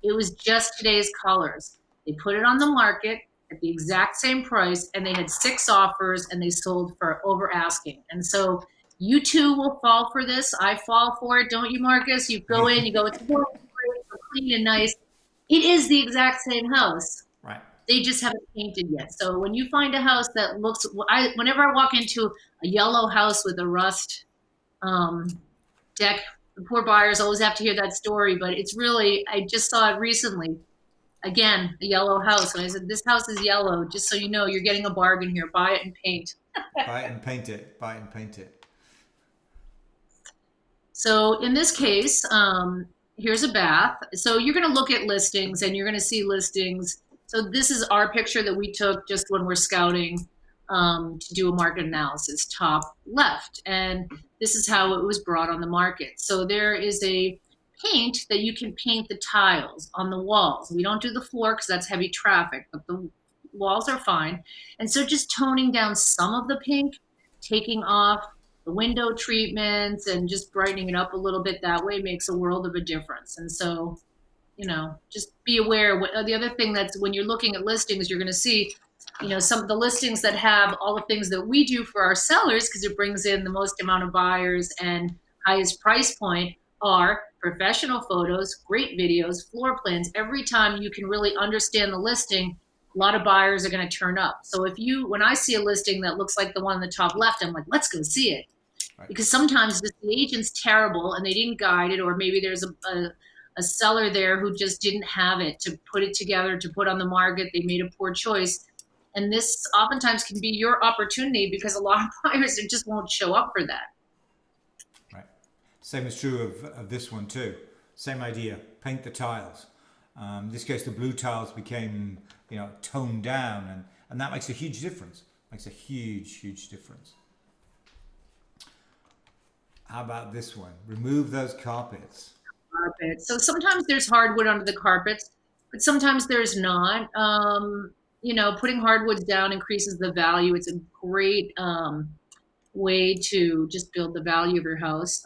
It was just today's colors. They put it on the market at the exact same price, and they had 6 offers, and they sold for over asking. And so you too will fall for this. I fall for it, don't you, Marcus? You go in, you go, it's great, clean and nice. It is the exact same house. Right. They just haven't painted yet. So when you find a house that looks, whenever I walk into a yellow house with a rust deck, the poor buyers always have to hear that story, but it's really, I just saw it recently. Again, a yellow house. And I said, this house is yellow. Just so you know, you're getting a bargain here. Buy it and paint. Buy it and paint it. Buy it and paint it. So in this case, here's a bath. So you're going to look at listings and you're going to see listings. So this is our picture that we took just when we're scouting to do a market analysis, top left. And this is how it was brought on the market. So there is a paint that you can paint the tiles on the walls. We don't do the floor because that's heavy traffic, but the walls are fine. And so just toning down some of the pink, taking off the window treatments and just brightening it up a little bit that way makes a world of a difference. And so, you know, just be aware. The other thing that's when you're looking at listings, you're going to see, you know, some of the listings that have all the things that we do for our sellers because it brings in the most amount of buyers and highest price point are professional photos, great videos, floor plans. Every time you can really understand the listing, a lot of buyers are going to turn up. So when I see a listing that looks like the one on the top left, I'm like, let's go see it. Right. Because sometimes the agent's terrible and they didn't guide it, or maybe there's a seller there who just didn't have it to put it together, to put on the market. They made a poor choice. And this oftentimes can be your opportunity because a lot of buyers just won't show up for that. Right. Same is true of this one too. Same idea, paint the tiles. In this case, the blue tiles became, you know, toned down, and that makes a huge difference. Makes a huge, huge difference. How about this one? Remove those carpets. So sometimes there's hardwood under the carpets, but sometimes there's not. You know, putting hardwoods down increases the value. It's a great way to just build the value of your house.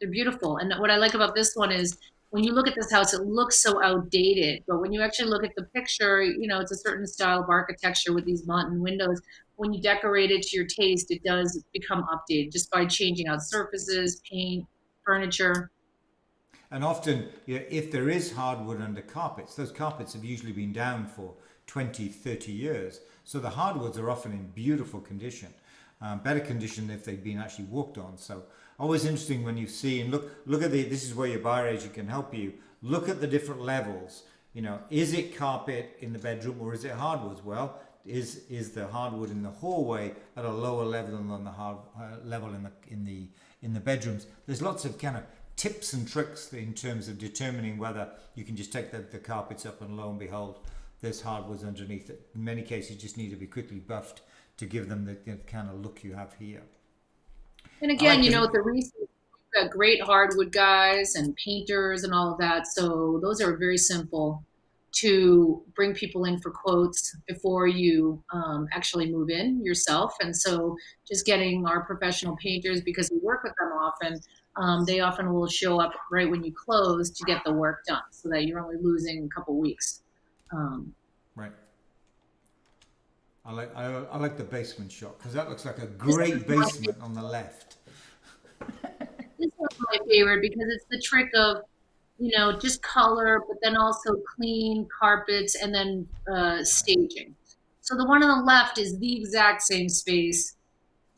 They're beautiful. And what I like about this one is when you look at this house, it looks so outdated. But when you actually look at the picture, you know, it's a certain style of architecture with these Mountain windows. When you decorate it to your taste, it does become updated just by changing out surfaces, paint, furniture. And often, you know, if there is hardwood under carpets, those carpets have usually been down for 20, 30 years. So the hardwoods are often in beautiful condition, better condition if they've been actually walked on. So always interesting when you see and look at this is where your buyer agent can help you. Look at the different levels. You know, is it carpet in the bedroom or is it hardwoods? Well, is the hardwood in the hallway at a lower level than the hard level in the bedrooms? There's lots of kind of tips and tricks in terms of determining whether you can just take the carpets up and lo and behold, there's hardwoods underneath it. In many cases, just need to be quickly buffed to give them the kind of look you have here. And I like again, you know, the, with the research, we've got great hardwood guys and painters and all of that. So those are very simple to bring people in for quotes before you actually move in yourself. And so just getting our professional painters, because we work with them often, they often will show up right when you close to get the work done so that you're only losing a couple weeks. Um, right. I like the basement shot because that looks like a this is great my basement on the left. This one's my favorite because it's the trick of, you know, just color, but then also clean carpets and then staging. So the one on the left is the exact same space.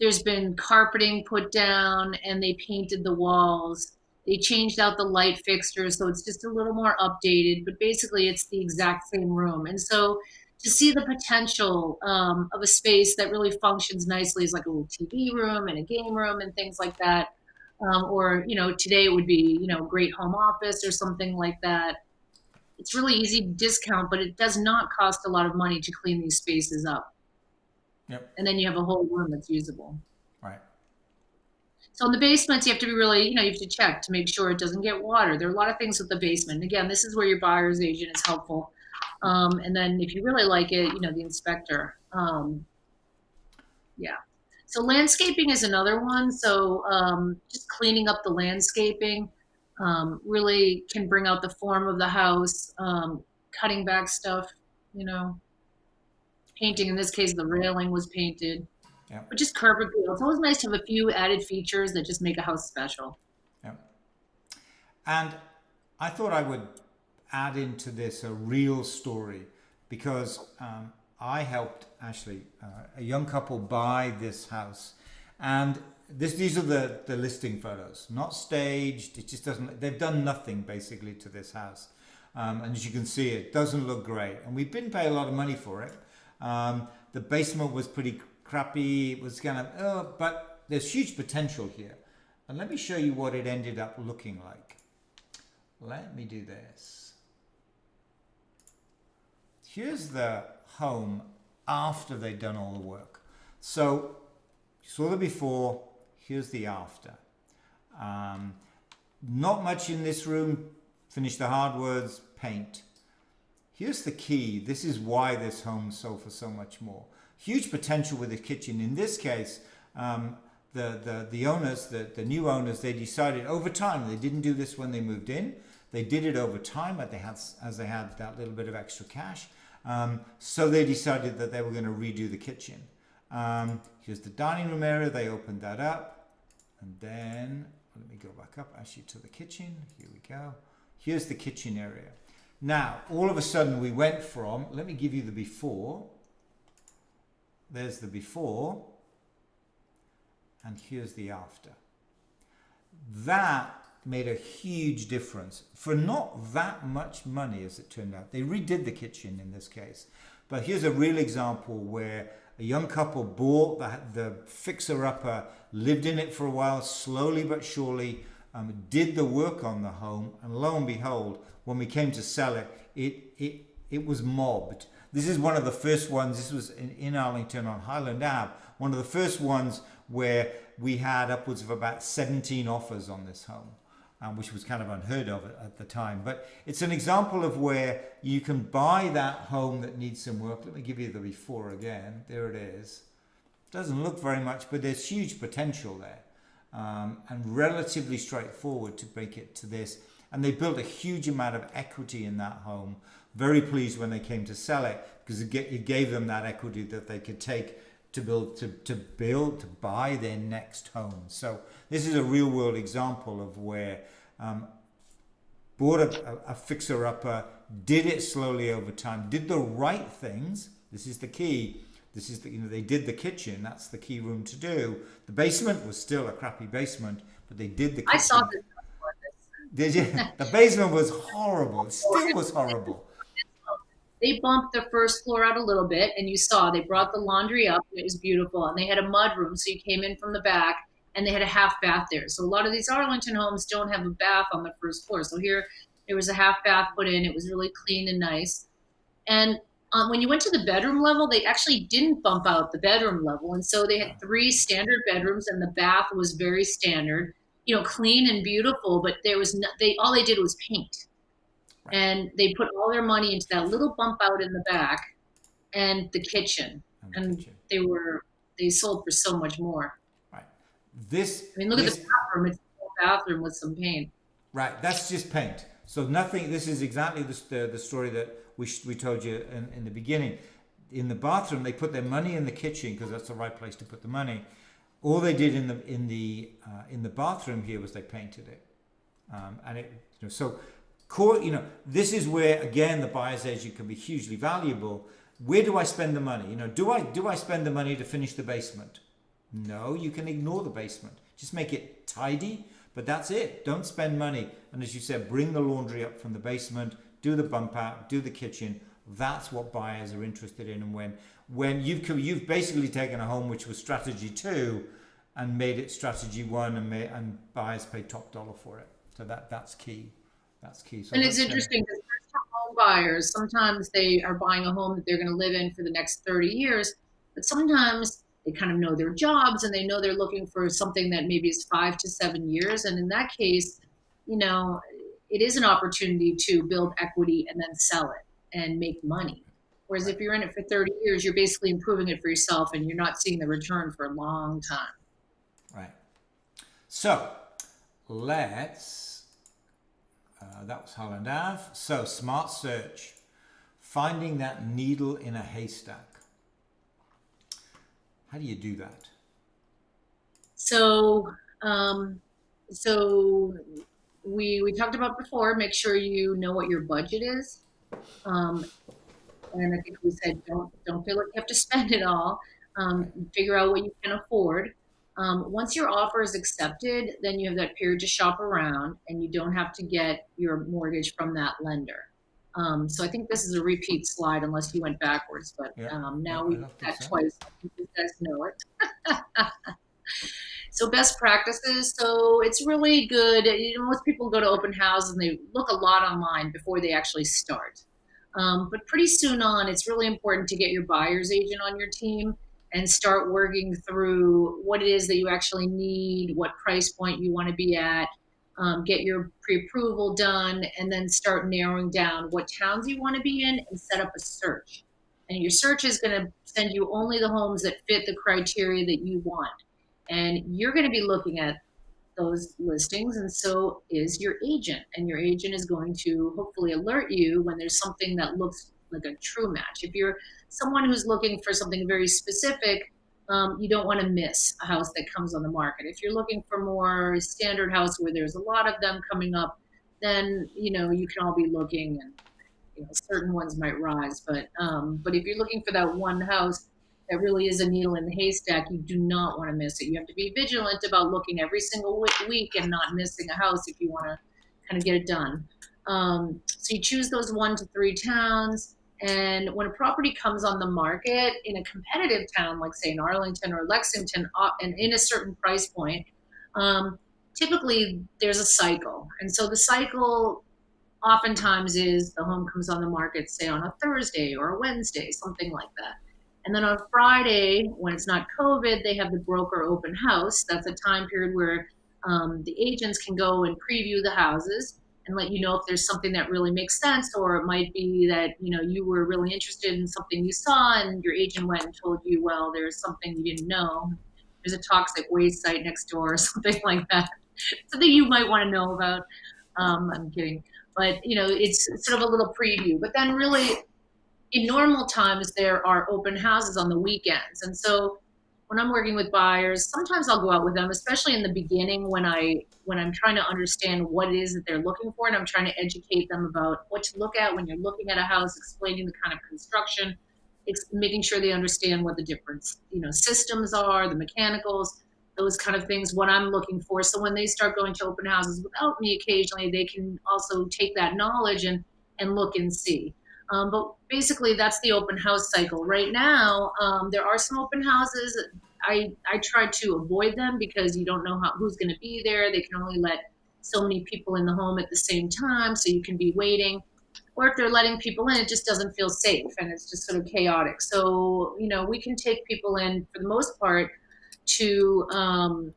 There's been carpeting put down and they painted the walls. They changed out the light fixtures, so it's just a little more updated, but basically it's the exact same room. And so to see the potential of a space that really functions nicely as like a little TV room and a game room and things like that, or you know, today it would be, you know, great home office or something like that. It's really easy to discount, but it does not cost a lot of money to clean these spaces up. Yep. And then you have a whole room that's usable. Right. So in the basements, you have to be really, you know, you have to check to make sure it doesn't get water. There are a lot of things with the basement. Again, this is where your buyer's agent is helpful. And then if you really like it, you know, the inspector. Yeah. So landscaping is another one. So just cleaning up the landscaping really can bring out the form of the house, cutting back stuff, you know, painting. In this case, the railing was painted. Yeah. But just curb appeal. It's always nice to have a few added features that just make a house special. Yeah. And I thought I would add into this a real story because I helped actually a young couple buy this house, and these are the listing photos, not staged. It just doesn't. They've done nothing basically to this house, and as you can see, it doesn't look great. And we didn't pay a lot of money for it. The basement was pretty crappy. It was kind of, but there's huge potential here. And let me show you what it ended up looking like. Let me do this. Here's the home after they'd done all the work. So you saw the before, here's the after. Not much in this room. Finished the hardwoods, paint. Here's the key. This is why this home sold for so much more. Huge potential with the kitchen. In this case, the owners, the new owners, they decided over time. They didn't do this when they moved in. They did it over time, as they had that little bit of extra cash. So they decided that they were going to redo the kitchen. Here's the dining room area. They opened that up, and then let me go back up actually to the kitchen. Here we go. Here's the kitchen area. Now, all of a sudden we went from, let me give you the before. There's the before, and here's the after. That made a huge difference for not that much money, as it turned out. They redid the kitchen in this case. But here's a real example where a young couple bought the fixer-upper, lived in it for a while, slowly but surely, did the work on the home, and lo and behold, when we came to sell it, it was mobbed. This is one of the first ones. This was in Arlington on Highland Ave. One of the first ones where we had upwards of about 17 offers on this home, which was kind of unheard of at the time. But it's an example of where you can buy that home that needs some work. Let me give you the before again. There it is. Doesn't look very much, but there's huge potential there, and relatively straightforward to make it to this. And they built a huge amount of equity in that home. Very pleased when they came to sell it because it gave them that equity that they could take to buy their next home. So this is a real world example of where bought a fixer-upper, did it slowly over time, did the right things. This is the key. This is they did the kitchen. That's the key room to do. The basement was still a crappy basement, but they did the kitchen. I saw this. Did you? The basement was horrible. It still was horrible. They bumped the first floor out a little bit, and you saw they brought the laundry up. And it was beautiful, and they had a mud room, so you came in from the back, and they had a half bath there. So a lot of these Arlington homes don't have a bath on the first floor. So here, there was a half bath put in. It was really clean and nice. And When you went to the bedroom level, they actually didn't bump out the bedroom level. And so they had Oh, three standard bedrooms and the bath was very standard, clean and beautiful, but there was no, all they did was paint. right. And they put all their money into that little bump out in the back and the kitchen. And the And kitchen. they sold for so much more. Right. This I mean, look at the this bathroom. It's a full bathroom with some paint. right. That's just paint. So nothing. This is exactly the story that we told you in the beginning. In the bathroom, they put their money in the kitchen because that's the right place to put the money. All they did in the bathroom here was they painted it, and it so core. This is where again the buyer's agent can be hugely valuable. Where do I spend the money? Do I spend the money to finish the basement? No, you can ignore the basement. Just make it tidy, but that's it. Don't spend money. And as you said, bring the laundry up from the basement, do the bump out, do the kitchen. That's what buyers are interested in. And when you've basically taken a home which was strategy 2 and made it strategy 1 and buyers pay top dollar for it. So that's key. That's key. So And it's interesting because first-time home buyers, sometimes they are buying a home that they're going to live in for the next 30 years, but sometimes they kind of know their jobs and they know they're looking for something that maybe is 5 to 7 years. And in that case, you know, it is an opportunity to build equity and then sell it and make money. Whereas right, if you're in it for 30 years, you're basically improving it for yourself and you're not seeing the return for a long time. right. So let's. That was Holland Ave. So smart search, finding that needle in a haystack. How do you do that? So, so we talked about before, make sure you know what your budget is. Um, and I think we said don't feel like you have to spend it all. Right, Figure out what you can afford. Once your offer is accepted, then you have that period to shop around, and you don't have to get your mortgage from that lender. So I think this is a repeat slide, unless you went backwards. But yeah, no, now I we did don't think that so. twice. I think you guys know it. So best practices. So it's really good. Most people go to open houses and they look a lot online before they actually start. But pretty soon on, it's really important to get your buyer's agent on your team and start working through what it is that you actually need, what price point you want to be at, get your pre-approval done, and then start narrowing down what towns you want to be in and set up a search. And your search is going to send you only the homes that fit the criteria that you want. And you're going to be looking at those listings, and so is your agent. And your agent is going to hopefully alert you when there's something that looks like a true match. If you're someone who's looking for something very specific, you don't want to miss a house that comes on the market. If you're looking for more standard house where there's a lot of them coming up, then you can all be looking, and certain ones might rise. But if you're looking for that one house that really is a needle in the haystack, you do not want to miss it. You have to be vigilant about looking every single week and not missing a house if you want to kind of get it done. So you choose those 1 to 3 towns. And when a property comes on the market in a competitive town, like say in Arlington or Lexington, and in a certain price point, typically there's a cycle. And so the cycle oftentimes is the home comes on the market, say on a Thursday or a Wednesday, something like that. And then on Friday, when it's not COVID, they have the broker open house. That's a time period where the agents can go and preview the houses and let you know if there's something that really makes sense, or it might be that you were really interested in something you saw and your agent went and told you, well, there's something you didn't know. There's a toxic waste site next door or something like that. Something you might want to know about. I'm kidding. But it's sort of a little preview. But then really in normal times, there are open houses on the weekends. And so when I'm working with buyers, sometimes I'll go out with them, especially in the beginning when I'm trying to understand what it is that they're looking for. And I'm trying to educate them about what to look at when you're looking at a house, explaining the kind of construction, making sure they understand what the different, systems are, the mechanicals, those kind of things, what I'm looking for. So when they start going to open houses without me occasionally, they can also take that knowledge and look and see. But basically, that's the open house cycle. Right now, there are some open houses. I try to avoid them because you don't know who's going to be there. They can only let so many people in the home at the same time, so you can be waiting. or if they're letting people in, it just doesn't feel safe and it's just sort of chaotic. So, we can take people in for the most part to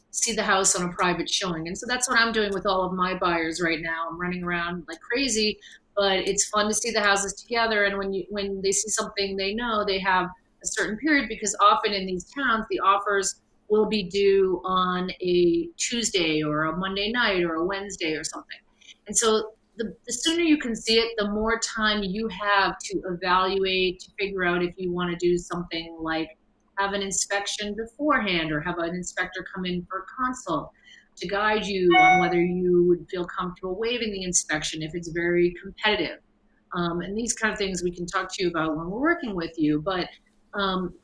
see the house on a private showing. And so that's what I'm doing with all of my buyers right now. I'm running around like crazy, but it's fun to see the houses together. And when they see something, they know they have a certain period, because often in these towns, the offers will be due on a Tuesday or a Monday night or a Wednesday or something. And so the sooner you can see it, the more time you have to evaluate, to figure out if you want to do something like have an inspection beforehand or have an inspector come in for a consult to guide you on whether you would feel comfortable waiving the inspection if it's very competitive. And these kind of things we can talk to you about when we're working with you. But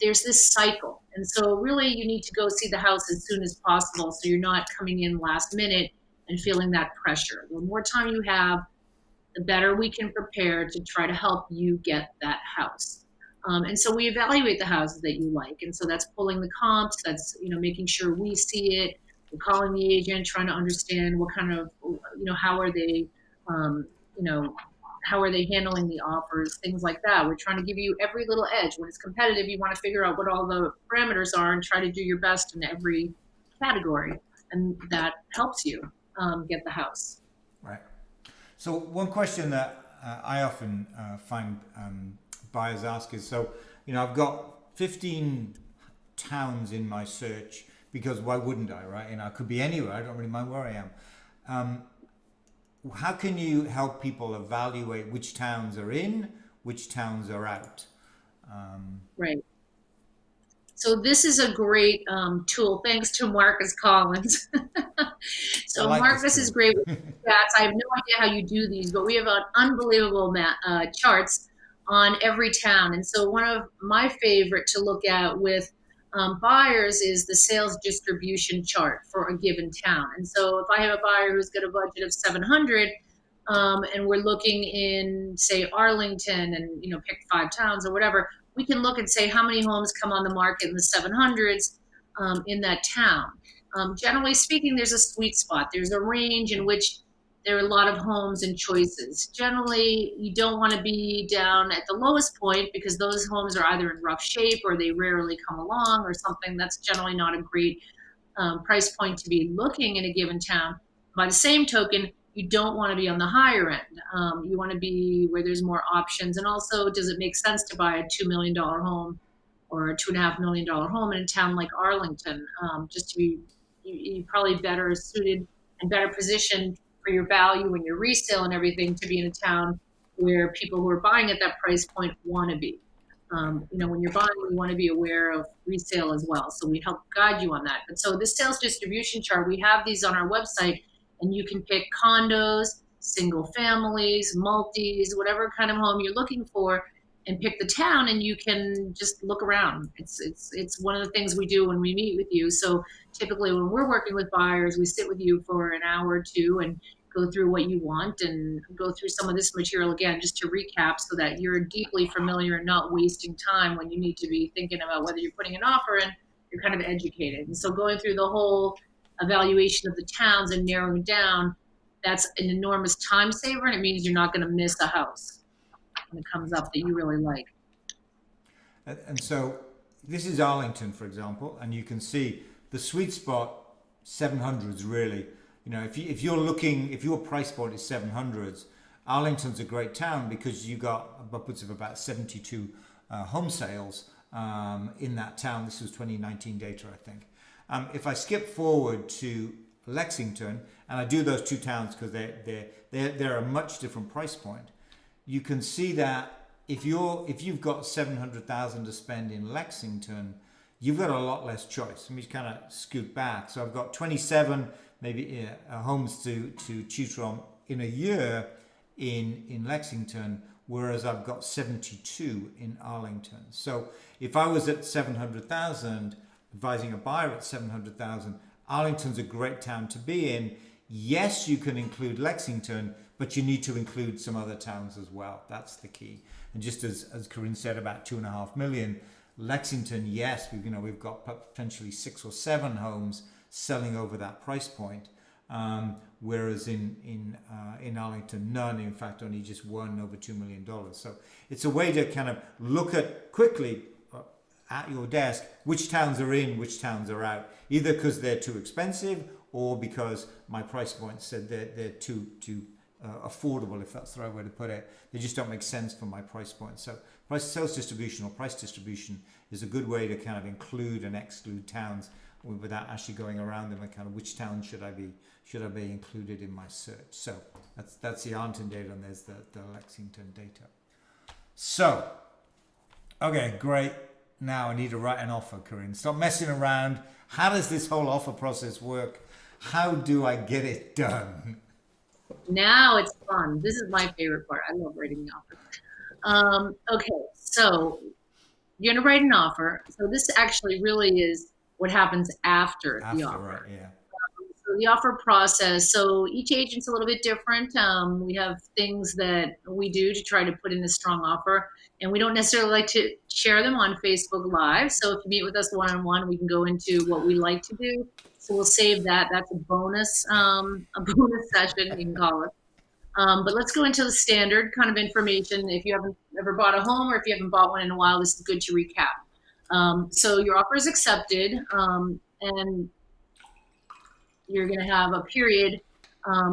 there's this cycle. And so really you need to go see the house as soon as possible so you're not coming in last minute and feeling that pressure. The more time you have, the better we can prepare to try to help you get that house. And so we evaluate the houses that you like. And so that's pulling the comps, that's, making sure we see it. We're calling the agent, trying to understand what kind of, how are they, how are they handling the offers, things like that. We're trying to give you every little edge. When it's competitive, you want to figure out what all the parameters are and try to do your best in every category. And that helps you get the house. Right. So one question that I often find buyers ask is, so, I've got 15 towns in my search, because why wouldn't I, right? I could be anywhere. I don't really mind where I am. How can you help people evaluate which towns are in, which towns are out? Right. So this is a great tool, thanks to Marcus Collins. So like Marcus is great with stats. I have no idea how you do these, but we have unbelievable charts on every town. And so one of my favorite to look at with buyers is the sales distribution chart for a given town. And so if I have a buyer who's got a budget of 700, and we're looking in, say, Arlington, and pick 5 towns or whatever, we can look and say how many homes come on the market in the 700s in that town. Generally speaking, there's a sweet spot. There's a range in which there are a lot of homes and choices. Generally, you don't want to be down at the lowest point, because those homes are either in rough shape or they rarely come along or something. That's generally not a great price point to be looking in a given town. By the same token, you don't want to be on the higher end. You want to be where there's more options. And also, does it make sense to buy a $2 million home or a $2.5 million home in a town like Arlington? Just to be you're probably better suited and better positioned for your value and your resale and everything to be in a town where people who are buying at that price point want to be. When you're buying, you want to be aware of resale as well. So we help guide you on that. But so this sales distribution chart, we have these on our website, and you can pick condos, single families, multis, whatever kind of home you're looking for, and pick the town, and you can just look around. It's one of the things we do when we meet with you. So typically when we're working with buyers, we sit with you for an hour or two and go through what you want and go through some of this material again, just to recap, so that you're deeply familiar and not wasting time when you need to be thinking about whether you're putting an offer in. You're kind of educated. And so going through the whole evaluation of the towns and narrowing down, that's an enormous time saver, and it means you're not going to miss a house when it comes up that you really like. And so this is Arlington, for example, and you can see the sweet spot 700s really. If your price point is 700s, Arlington's a great town, because you got upwards of about 72 home sales in that town. This was 2019 data, I think. If I skip forward to Lexington, and I do those 2 towns because they're a much different price point, you can see that if you've got 700,000 to spend in Lexington, you've got a lot less choice. Let me kind of scoot back. So I've got 27 maybe homes to choose from in a year in Lexington, whereas I've got 72 in Arlington. So if I was at 700,000, advising a buyer at 700,000, Arlington's a great town to be in. Yes, you can include Lexington, but you need to include some other towns as well. That's the key. And just as Corinne said, about 2.5 million, Lexington, yes, we've got potentially 6 or 7 homes selling over that price point. whereas in Arlington, none. In fact, only just one over $2 million. So it's a way to kind of look at quickly at your desk which towns are in, which towns are out, either because they're too expensive or because my price point said they're too affordable, if that's the right way to put it. They just don't make sense for my price point. So sales distribution or price distribution is a good way to kind of include and exclude towns without actually going around them and kind of which town should I be included in my search. So that's the Arlington data, and there's the Lexington data. So, okay, great. Now I need to write an offer, Corinne. Stop messing around. How does this whole offer process work? How do I get it done? Now it's fun. This is my favorite part. I love writing the offer. Okay, so you're going to write an offer. So this actually really is what happens after the offer. Right, yeah. So the offer process. So each agent's a little bit different. We have things that we do to try to put in a strong offer, and we don't necessarily like to share them on Facebook Live. So if you meet with us one-on-one, we can go into what we like to do. So we'll save that. That's a bonus session, you can call it. But let's go into the standard kind of information. If you haven't ever bought a home, or if you haven't bought one in a while, this is good to recap. So your offer is accepted, and you're going to have a period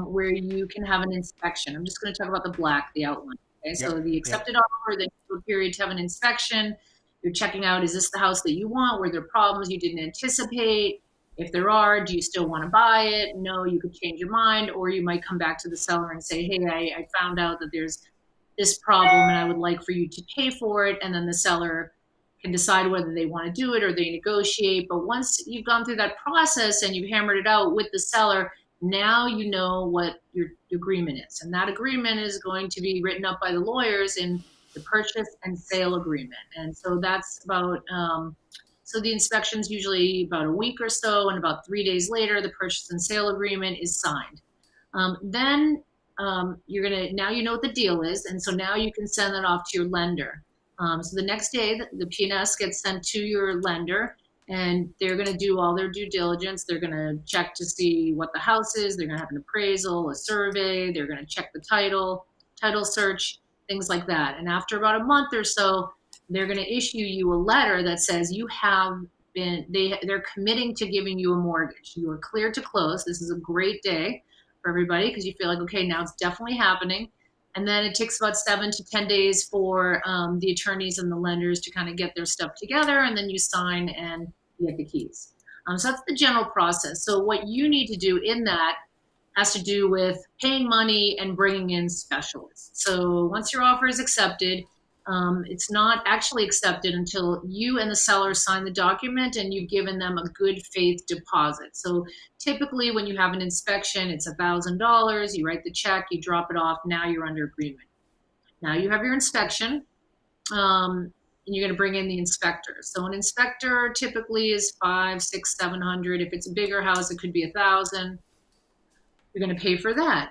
where you can have an inspection. I'm just going to talk about the black, the outline. Okay, so the accepted offer, then you have a period to have an inspection. You're checking out, is this the house that you want? Were there problems you didn't anticipate? If there are, do you still want to buy it? No, you could change your mind, or you might come back to the seller and say, hey, I found out that there's this problem and I would like for you to pay for it. And then the seller can decide whether they want to do it or they negotiate. But once you've gone through that process and you've hammered it out with the seller, now you know what your agreement is. And that agreement is going to be written up by the lawyers in the purchase and sale agreement. And so that's about, so the inspection is usually about a week or so, and about 3 days later, the purchase and sale agreement is signed. Then you're gonna, now you know what the deal is, and so now you can send that off to your lender. So the next day, the P&S gets sent to your lender, and they're gonna do all their due diligence. They're gonna check to see what the house is. They're gonna have an appraisal, a survey. They're gonna check the title search, things like that. And after about a month or so, they're going to issue you a letter that says you have been, they're committing to giving you a mortgage. You are clear to close. This is a great day for everybody because you feel like, okay, now it's definitely happening. And then it takes about 7 to 10 days for the attorneys and the lenders to kind of get their stuff together, and then you sign and you get the keys. So that's the general process. So what you need to do in that has to do with paying money and bringing in specialists. So once your offer is accepted, it's not actually accepted until you and the seller sign the document and you've given them a good faith deposit. So typically when you have an inspection, it's $1,000, you write the check, you drop it off, now you're under agreement. Now you have your inspection, and you're going to bring in the inspector. So an inspector typically is $500, $600, $700. If it's a bigger house, it could be $1,000. You're going to pay for that.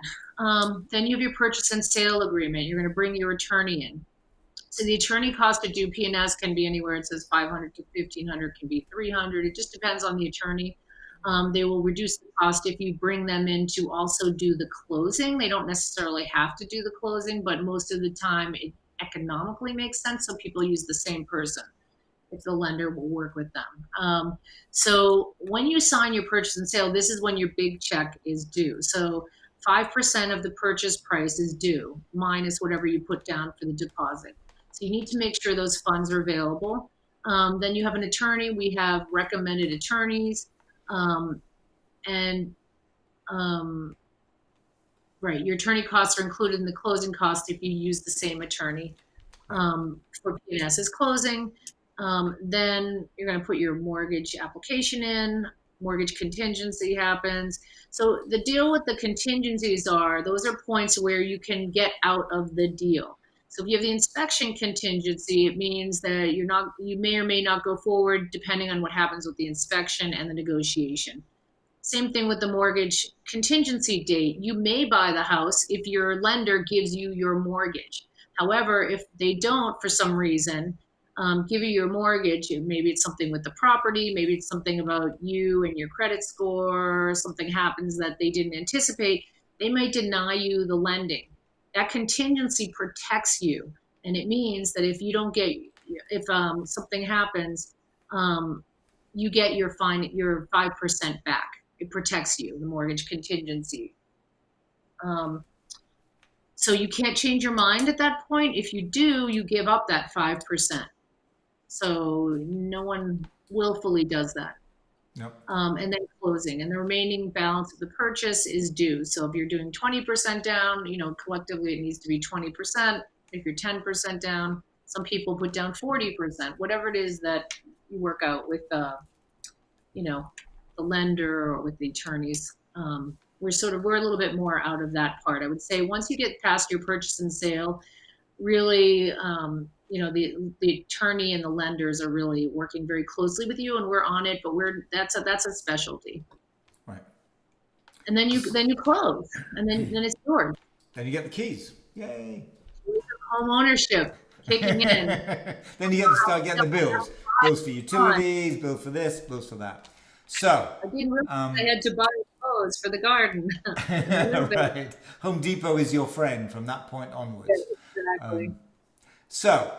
Then you have your purchase and sale agreement. You're going to bring your attorney in. So the attorney cost to do P&S can be anywhere. It says $500 to $1,500, can be $300. It just depends on the attorney. They will reduce the cost if you bring them in to also do the closing. They don't necessarily have to do the closing, but most of the time it economically makes sense. So people use the same person if the lender will work with them. So when you sign your purchase and sale, this is when your big check is due. So 5% of the purchase price is due, minus whatever you put down for the deposit. So you need to make sure those funds are available. Then you have an attorney. We have recommended attorneys. Right, your attorney costs are included in the closing cost if you use the same attorney for P&S's closing. Then you're going to put your mortgage application in. Mortgage contingency happens. So the deal with the contingencies are, those are points where you can get out of the deal. So if you have the inspection contingency, it means that you may or may not go forward depending on what happens with the inspection and the negotiation. Same thing with the mortgage contingency date. You may buy the house if your lender gives you your mortgage. However, if they don't for some reason, give you your mortgage, and maybe it's something with the property, maybe it's something about you and your credit score, something happens that they didn't anticipate, they might deny you the lending. That contingency protects you, and it means that if you don't get, if something happens, you get your 5% back. It protects you, the mortgage contingency. So you can't change your mind at that point. If you do, you give up that 5%. So no one willfully does that. Yep. And then closing, and the remaining balance of the purchase is due. So if you're doing 20% down, collectively it needs to be 20%. If you're 10% down, some people put down 40%, whatever it is that you work out with, the lender or with the attorneys. We're a little bit more out of that part. I would say once you get past your purchase and sale, really, the attorney and the lenders are really working very closely with you, and we're on it, but that's a specialty. Right. And then you close, and then it's yours. Then you get the keys. Yay. Home ownership kicking in. Then you get to start getting the bills. Bills for utilities, bills for this, bills for that. So I didn't realize I had to buy clothes for the garden. Right. Home Depot is your friend from that point onwards. Exactly. So,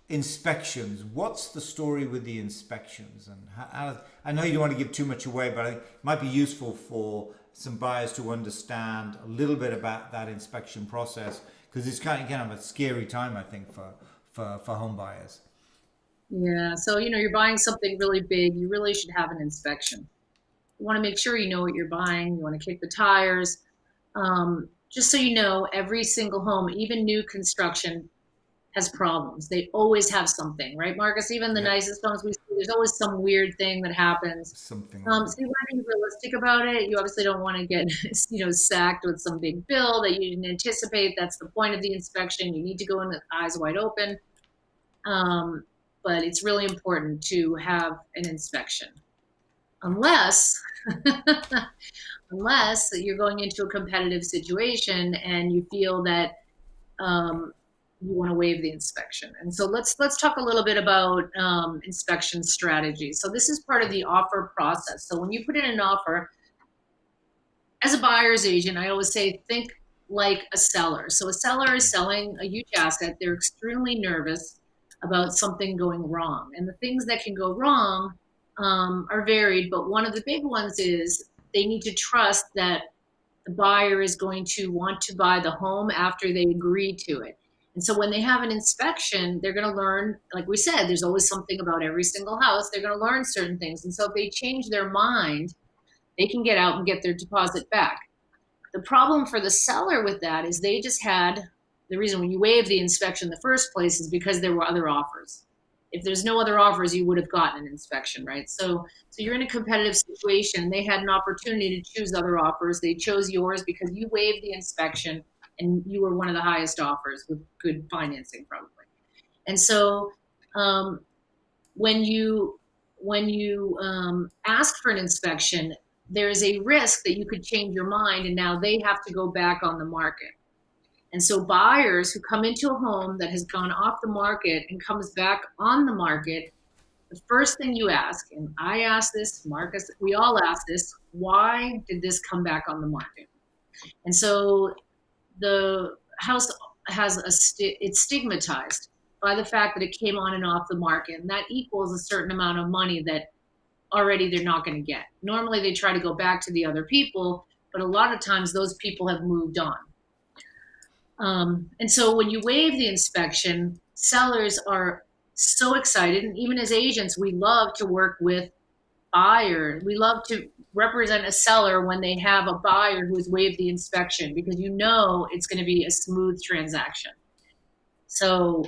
inspections. What's the story with the inspections? And how, I know you don't want to give too much away, but it might be useful for some buyers to understand a little bit about that inspection process, because it's kind of a scary time, I think, for home buyers. Yeah. So, you're buying something really big. You really should have an inspection. You want to make sure you know what you're buying. You want to kick the tires. Just so you know, every single home, even new construction, has problems. They always have something, right, Marcus? Even the nicest homes we see, there's always some weird thing that happens. Something. So you want to be realistic about it. You obviously don't want to get, sacked with some big bill that you didn't anticipate. That's the point of the inspection. You need to go in with eyes wide open. But it's really important to have an inspection, unless you're going into a competitive situation and you feel that you want to waive the inspection. And so let's talk a little bit about inspection strategies. So this is part of the offer process. So when you put in an offer, as a buyer's agent, I always say think like a seller. So a seller is selling a huge asset. They're extremely nervous about something going wrong. And the things that can go wrong are varied, but one of the big ones is they need to trust that the buyer is going to want to buy the home after they agree to it. And so when they have an inspection, they're going to learn, like we said, there's always something about every single house. They're going to learn certain things. And so if they change their mind, they can get out and get their deposit back. The problem for the seller with that is they just had, the reason when you waive the inspection in the first place is because there were other offers. If there's no other offers, you would have gotten an inspection, right? So you're in a competitive situation. They had an opportunity to choose other offers. They chose yours because you waived the inspection and you were one of the highest offers with good financing, probably. And so when you ask for an inspection, there is a risk that you could change your mind and now they have to go back on the market. And so buyers who come into a home that has gone off the market and comes back on the market, the first thing you ask, and I ask this, Marcus, we all ask this, why did this come back on the market? And so the house it's stigmatized by the fact that it came on and off the market, and that equals a certain amount of money that already they're not going to get. Normally they try to go back to the other people, but a lot of times those people have moved on. And so when you waive the inspection, sellers are so excited. And even as agents, we love to work with buyers. We love to represent a seller when they have a buyer who has waived the inspection, because it's going to be a smooth transaction. So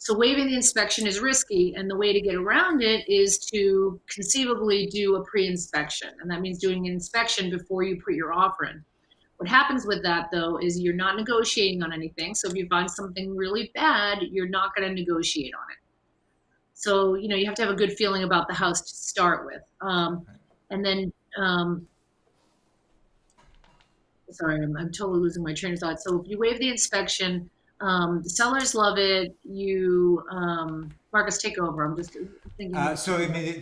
So waiving the inspection is risky, and the way to get around it is to conceivably do a pre-inspection, and that means doing an inspection before you put your offer in. What happens with that, though, is you're not negotiating on anything. So if you find something really bad, you're not going to negotiate on it. So, you have to have a good feeling about the house to start with. And then sorry, I'm totally losing my train of thought. So if you waive the inspection, the sellers love it. Marcus, take over. I'm just thinking. So I mean,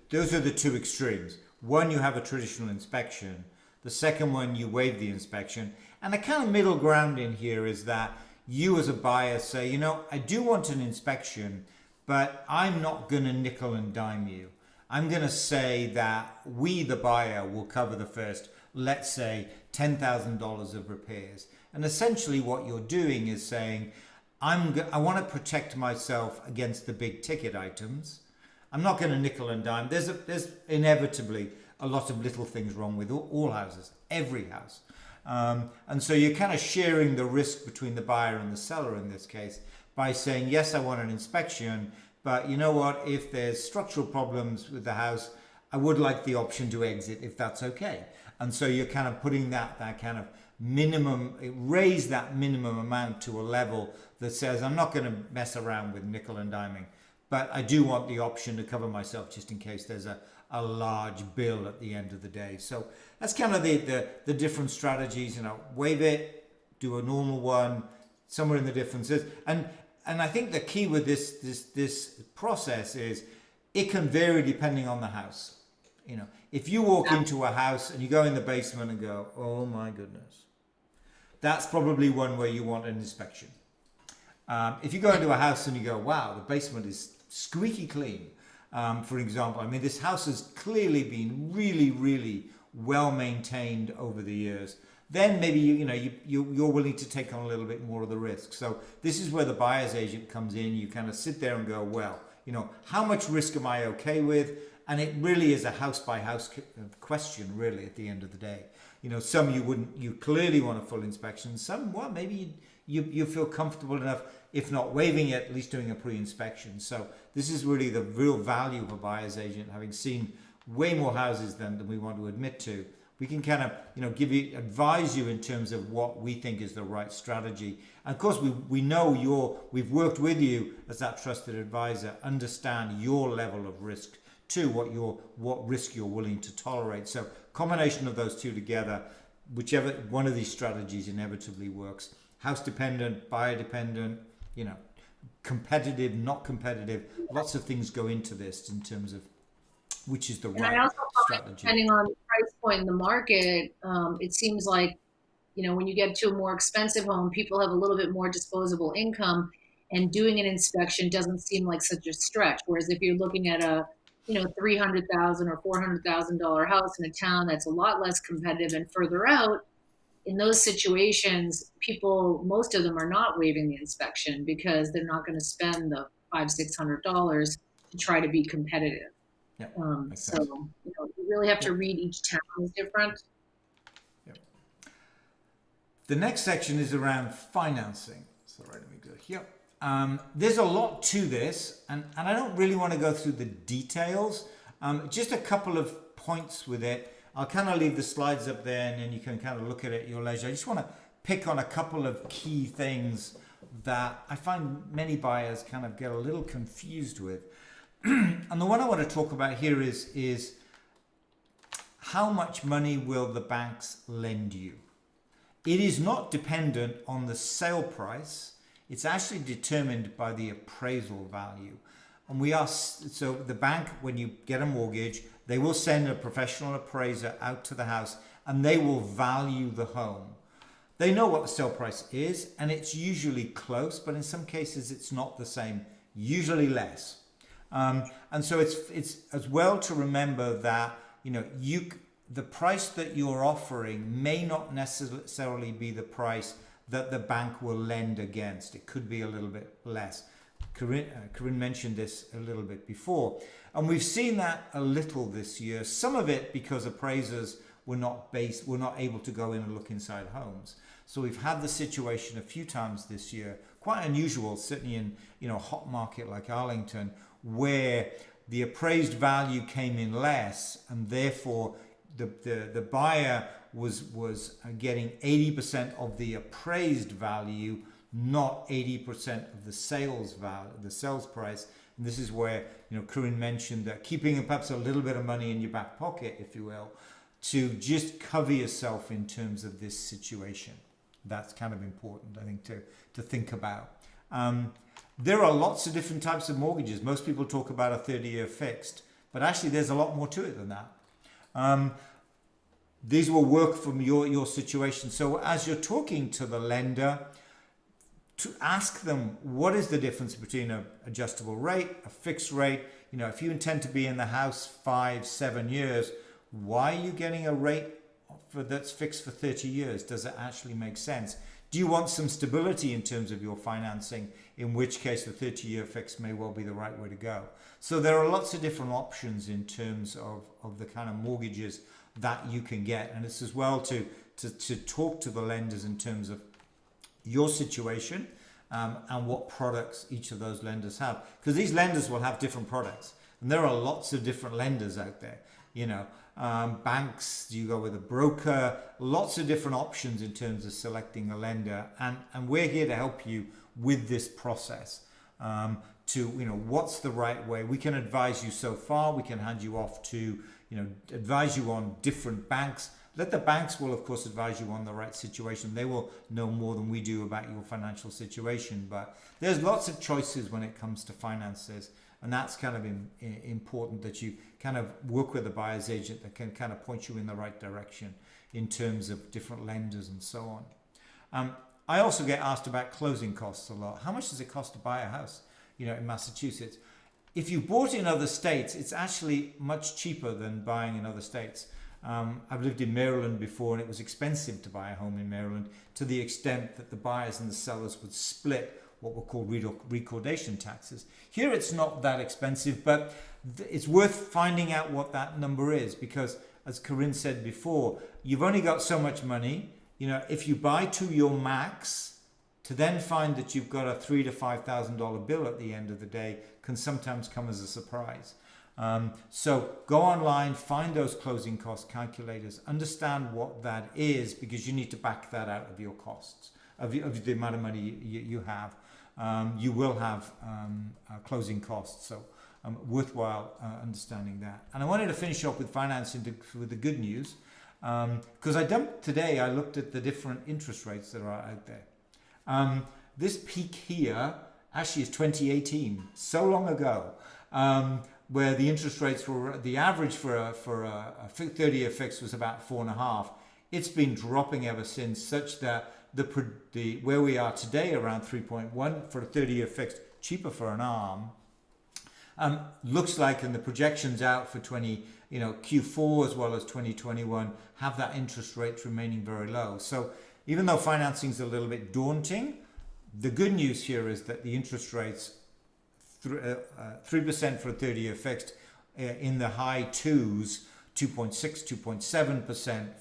those are the two extremes. One, you have a traditional inspection. The second one, you waive the inspection. And the kind of middle ground in here is that you as a buyer say, you know, I do want an inspection, but I'm not going to nickel and dime you. I'm going to say that we, the buyer, will cover the first, let's say, $10,000 of repairs. And essentially what you're doing is saying, I want to protect myself against the big ticket items. I'm not going to nickel and dime. There's inevitably a lot of little things wrong with all houses, every house. And so you're kind of sharing the risk between the buyer and the seller in this case by saying, yes, I want an inspection, but you know what, if there's structural problems with the house, I would like the option to exit if that's okay. And so you're kind of putting that kind of minimum, raise that minimum amount to a level that says, I'm not going to mess around with nickel and diming, but I do want the option to cover myself just in case there's a large bill at the end of the day. So that's kind of the different strategies, you know, waive it, do a normal one, somewhere in the differences. And I think the key with this process is it can vary depending on the house. You know, if you walk into a house and you go in the basement and go, oh my goodness, that's probably one where you want an inspection. If you go into a house and you go, wow, the basement is squeaky clean, for example. I mean, this house has clearly been really, really well maintained over the years. Then maybe you're willing to take on a little bit more of the risk. So this is where the buyer's agent comes in. You kind of sit there and go, well, you know, how much risk am I okay with? And it really is a house by house question, really, at the end of the day. You know, some you clearly want a full inspection. Some, well, maybe you feel comfortable enough, if not waiving it, at least doing a pre-inspection. So this is really the real value of a buyer's agent, having seen way more houses than we want to admit to. We can kind of, you know, advise you in terms of what we think is the right strategy. And of course, we know we've worked with you as that trusted advisor, understand your level of risk too, what risk you're willing to tolerate. So combination of those two together, whichever one of these strategies inevitably works. House dependent, buyer dependent, you know, competitive, not competitive. Lots of things go into this in terms of which is the right strategy. Depending on the price point in the market, it seems like, you know, when you get to a more expensive home, people have a little bit more disposable income, and doing an inspection doesn't seem like such a stretch. Whereas if you're looking at a, you know, $300,000 or $400,000 house in a town that's a lot less competitive and further out, in those situations, most of them are not waiving the inspection because they're not going to spend the $500-600 to try to be competitive. Yeah, so you know, you really have to read each town is different. Yep. The next section is around financing. So right, let me go here. There's a lot to this, and I don't really want to go through the details. Just a couple of points with it. I'll kind of leave the slides up there, and then you can kind of look at it at your leisure. I just want to pick on a couple of key things that I find many buyers kind of get a little confused with. And the one I want to talk about here is how much money will the banks lend you? It is not dependent on the sale price. It's actually determined by the appraisal value. And so the bank, when you get a mortgage, they will send a professional appraiser out to the house and they will value the home. They know what the sale price is, and it's usually close, but in some cases it's not the same, usually less. And so it's as well to remember that, you know, the price that you're offering may not necessarily be the price that the bank will lend against. It could be a little bit less. Corinne mentioned this a little bit before, and we've seen that a little this year. Some of it because appraisers were not able to go in and look inside homes. So we've had the situation a few times this year, quite unusual, certainly in, you know, a hot market like Arlington, where the appraised value came in less, and therefore the buyer was getting 80% of the appraised value, not 80% of the sales value, the sales price. And this is where, you know, Corinne mentioned that keeping perhaps a little bit of money in your back pocket, if you will, to just cover yourself in terms of this situation. That's kind of important, I think, to think about. There are lots of different types of mortgages. Most people talk about a 30-year fixed, but actually there's a lot more to it than that. These will work from your situation. So as you're talking to the lender, to ask them what is the difference between an adjustable rate, a fixed rate. You know, if you intend to be in the house 5-7 years, why are you getting a rate that's fixed for 30 years? Does it actually make sense? Do you want some stability in terms of your financing, in which case the 30-year fix may well be the right way to go? So there are lots of different options in terms of the kind of mortgages that you can get. And it's as well to talk to the lenders in terms of your situation and what products each of those lenders have. Because these lenders will have different products. And there are lots of different lenders out there. You know, banks, you go with a broker, lots of different options in terms of selecting a lender. And we're here to help you with this process to, you know, what's the right way. We can advise you so far. We can hand you off to, you know, advise you on different banks. Let the banks will, of course, advise you on the right situation. They will know more than we do about your financial situation. But there's lots of choices when it comes to finances. And that's kind of important, that you kind of work with a buyer's agent that can kind of point you in the right direction in terms of different lenders and so on. I also get asked about closing costs a lot. How much does it cost to buy a house, you know, in Massachusetts? If you bought in other states, it's actually much cheaper than buying in other states. I've lived in Maryland before, and it was expensive to buy a home in Maryland, to the extent that the buyers and the sellers would split what were called recordation taxes. Here it's not that expensive, but it's worth finding out what that number is, because as Corinne said before, you've only got so much money. You know, if you buy to your max, to then find that you've got a $3,000 to $5,000 bill at the end of the day can sometimes come as a surprise. So go online, find those closing cost calculators, understand what that is, because you need to back that out of your costs, of the amount of money you have. You will have closing costs, so worthwhile understanding that. And I wanted to finish off with financing with the good news, because today I looked at the different interest rates that are out there. This peak here actually is 2018, so long ago, where the interest rates were, the average for a 30-year fix was about 4.5. It's been dropping ever since, such that the where we are today, around 3.1 for a 30-year fixed, cheaper for an arm, looks like, and the projections out for Q4 as well as 2021 have that interest rate remaining very low. So even though financing is a little bit daunting, the good news here is that the interest rates 3% for a 30-year fixed, in the high twos, 2.6, 2.7%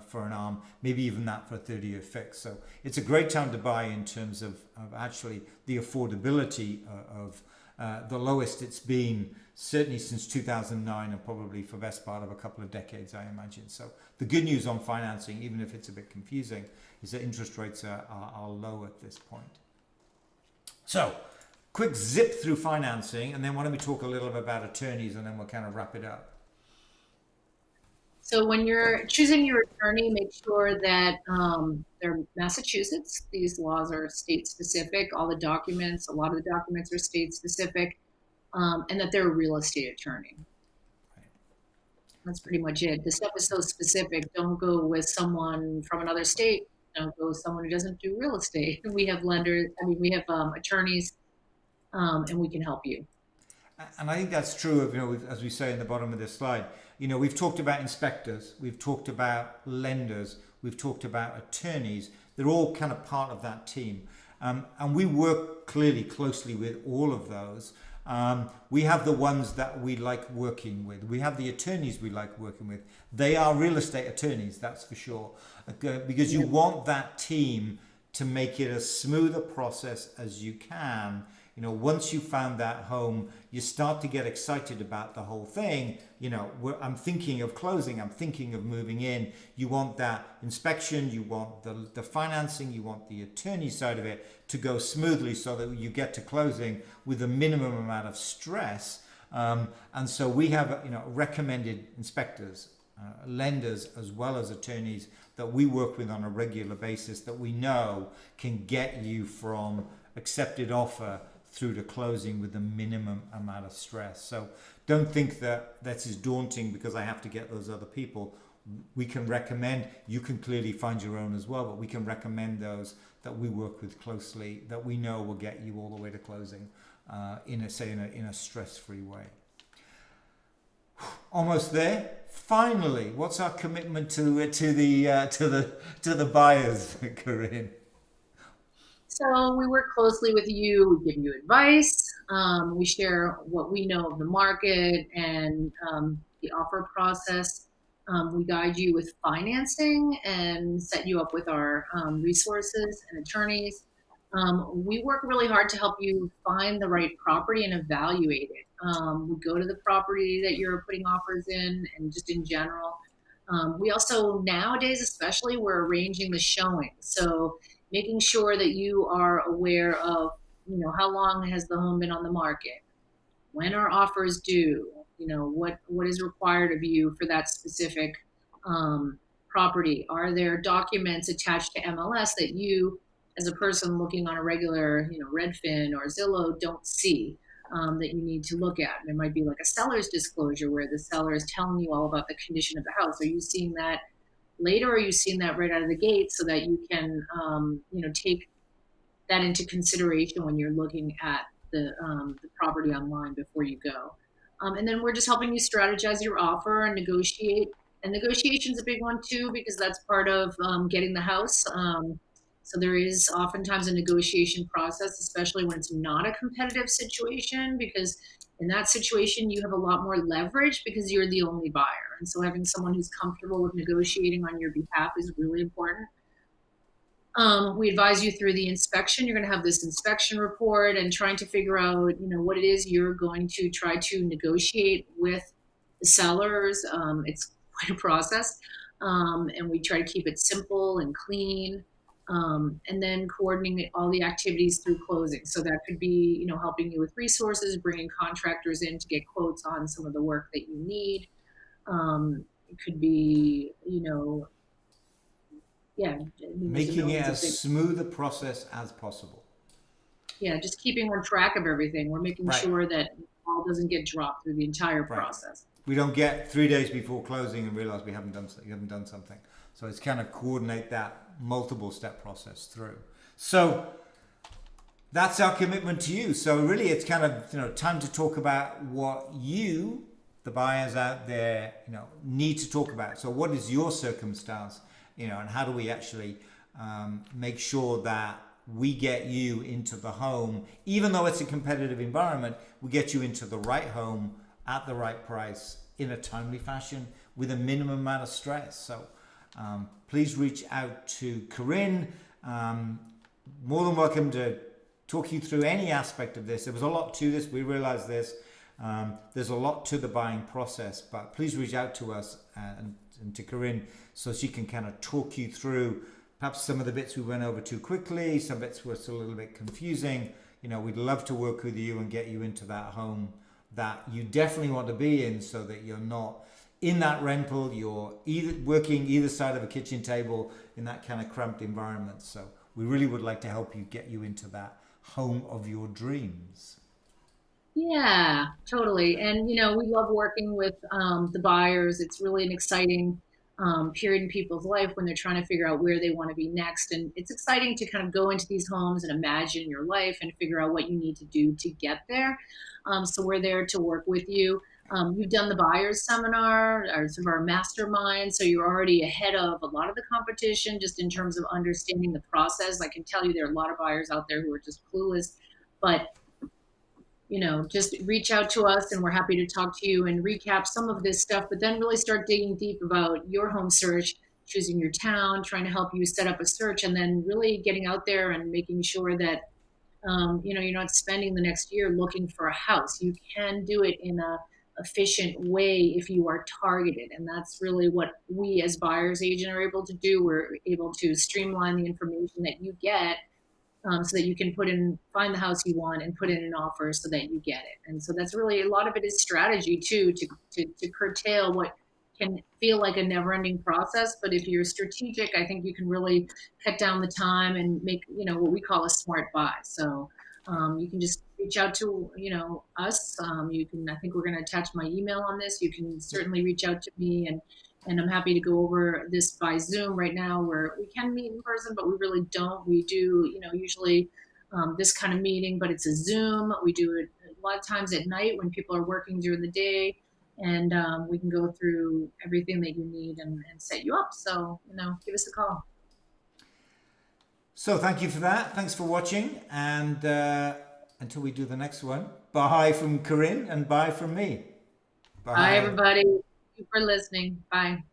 for an arm, maybe even that for a 30-year fix. So it's a great time to buy in terms of actually the affordability of the lowest it's been certainly since 2009, and probably for the best part of a couple of decades, I imagine. So the good news on financing, even if it's a bit confusing, is that interest rates are low at this point. So quick zip through financing, and then why don't we talk a little bit about attorneys, and then we'll kind of wrap it up. So when you're choosing your attorney, make sure that they're Massachusetts. These laws are state specific. All the documents, a lot of the documents are state specific, and that they're a real estate attorney. Right. That's pretty much it. The stuff is so specific. Don't go with someone from another state. Don't go with someone who doesn't do real estate. We have lenders. I mean, we have attorneys, and we can help you. And I think that's true of, as we say in the bottom of this slide, we've talked about inspectors, we've talked about lenders, we've talked about attorneys. They're all kind of part of that team. And we work closely with all of those. We have the ones that we like working with. We have the attorneys we like working with. They are real estate attorneys, that's for sure. Because you want that team to make it as smooth a process as you can. Once you found that home, you start to get excited about the whole thing. I'm thinking of closing, I'm thinking of moving in. You want that inspection, you want the financing, you want the attorney side of it to go smoothly so that you get to closing with a minimum amount of stress. And so we have, recommended inspectors lenders as well as attorneys that we work with on a regular basis that we know can get you from accepted offer through to closing with the minimum amount of stress. So don't think that that is daunting because I have to get those other people. We can recommend, you can clearly find your own as well, but we can recommend those that we work with closely that we know will get you all the way to closing in a stress-free way. Almost there. Finally, what's our commitment to the buyers, Corinne? So we work closely with you. We give you advice. We share what we know of the market and the offer process. We guide you with financing and set you up with our resources and attorneys. We work really hard to help you find the right property and evaluate it. We go to the property that you're putting offers in and just in general. We also, nowadays especially, we're arranging the showing. So making sure that you are aware of, how long has the home been on the market? When are offers due? What is required of you for that specific property? Are there documents attached to MLS that you, as a person looking on a regular, Redfin or Zillow, don't see that you need to look at? There might be like a seller's disclosure where the seller is telling you all about the condition of the house. Are you seeing that later, or are you seeing that right out of the gate so that you can, take that into consideration when you're looking at the property online before you go? And then we're just helping you strategize your offer and negotiate. And negotiation's a big one too, because that's part of getting the house. So there is oftentimes a negotiation process, especially when it's not a competitive situation, because in that situation, you have a lot more leverage because you're the only buyer. And so having someone who's comfortable with negotiating on your behalf is really important. We advise you through the inspection. You're going to have this inspection report and trying to figure out, what it is you're going to try to negotiate with the sellers. It's quite a process. And we try to keep it simple and clean. And then coordinate all the activities through closing. So that could be, helping you with resources, bringing contractors in to get quotes on some of the work that you need. It could be, making it as smooth a process as possible. Yeah, just keeping on track of everything. We're making sure that all doesn't get dropped through the entire process. We don't get 3 days before closing and realize you haven't done something. So it's kind of coordinate that multiple step process through. So that's our commitment to you. So really it's kind of, time to talk about what you, the buyers out there, need to talk about. So what is your circumstance, and how do we actually make sure that we get you into the home, even though it's a competitive environment, we get you into the right home at the right price in a timely fashion with a minimum amount of stress. So please reach out to Corinne. More than welcome to talk you through any aspect of this. There was a lot to this. We realize this. There's a lot to the buying process, but please reach out to us and to Corinne so she can kind of talk you through perhaps some of the bits we went over too quickly, some bits were still a little bit confusing. We'd love to work with you and get you into that home that you definitely want to be in so that you're not in that rental, you're working either side of a kitchen table in that kind of cramped environment. So we really would like to help you get you into that home of your dreams. Yeah, totally. And, we love working with the buyers. It's really an exciting period in people's life when they're trying to figure out where they want to be next. And it's exciting to kind of go into these homes and imagine your life and figure out what you need to do to get there. So we're there to work with you. You've done the buyers seminar, or sort of our mastermind, so you're already ahead of a lot of the competition just in terms of understanding the process. I can tell you there are a lot of buyers out there who are just clueless, but just reach out to us and we're happy to talk to you and recap some of this stuff, but then really start digging deep about your home search, choosing your town, trying to help you set up a search, and then really getting out there and making sure that you're not spending the next year looking for a house. You can do it in a efficient way if you are targeted. And that's really what we as buyer's agent are able to do. We're able to streamline the information that you get so that you can find the house you want and put in an offer so that you get it. And so that's really, a lot of it is strategy too, to curtail what can feel like a never-ending process. But if you're strategic, I think you can really cut down the time and make, what we call a smart buy. So you can just reach out to, us. I think we're going to attach my email on this. You can certainly reach out to me, and I'm happy to go over this by Zoom right now, where we can meet in person, but we really don't. We do, usually this kind of meeting, but it's a Zoom. We do it a lot of times at night when people are working during the day, and we can go through everything that you need and set you up. So, give us a call. So thank you for that. Thanks for watching. And until we do the next one, bye from Corinne and bye from me. Bye, everybody. Thank you for listening. Bye.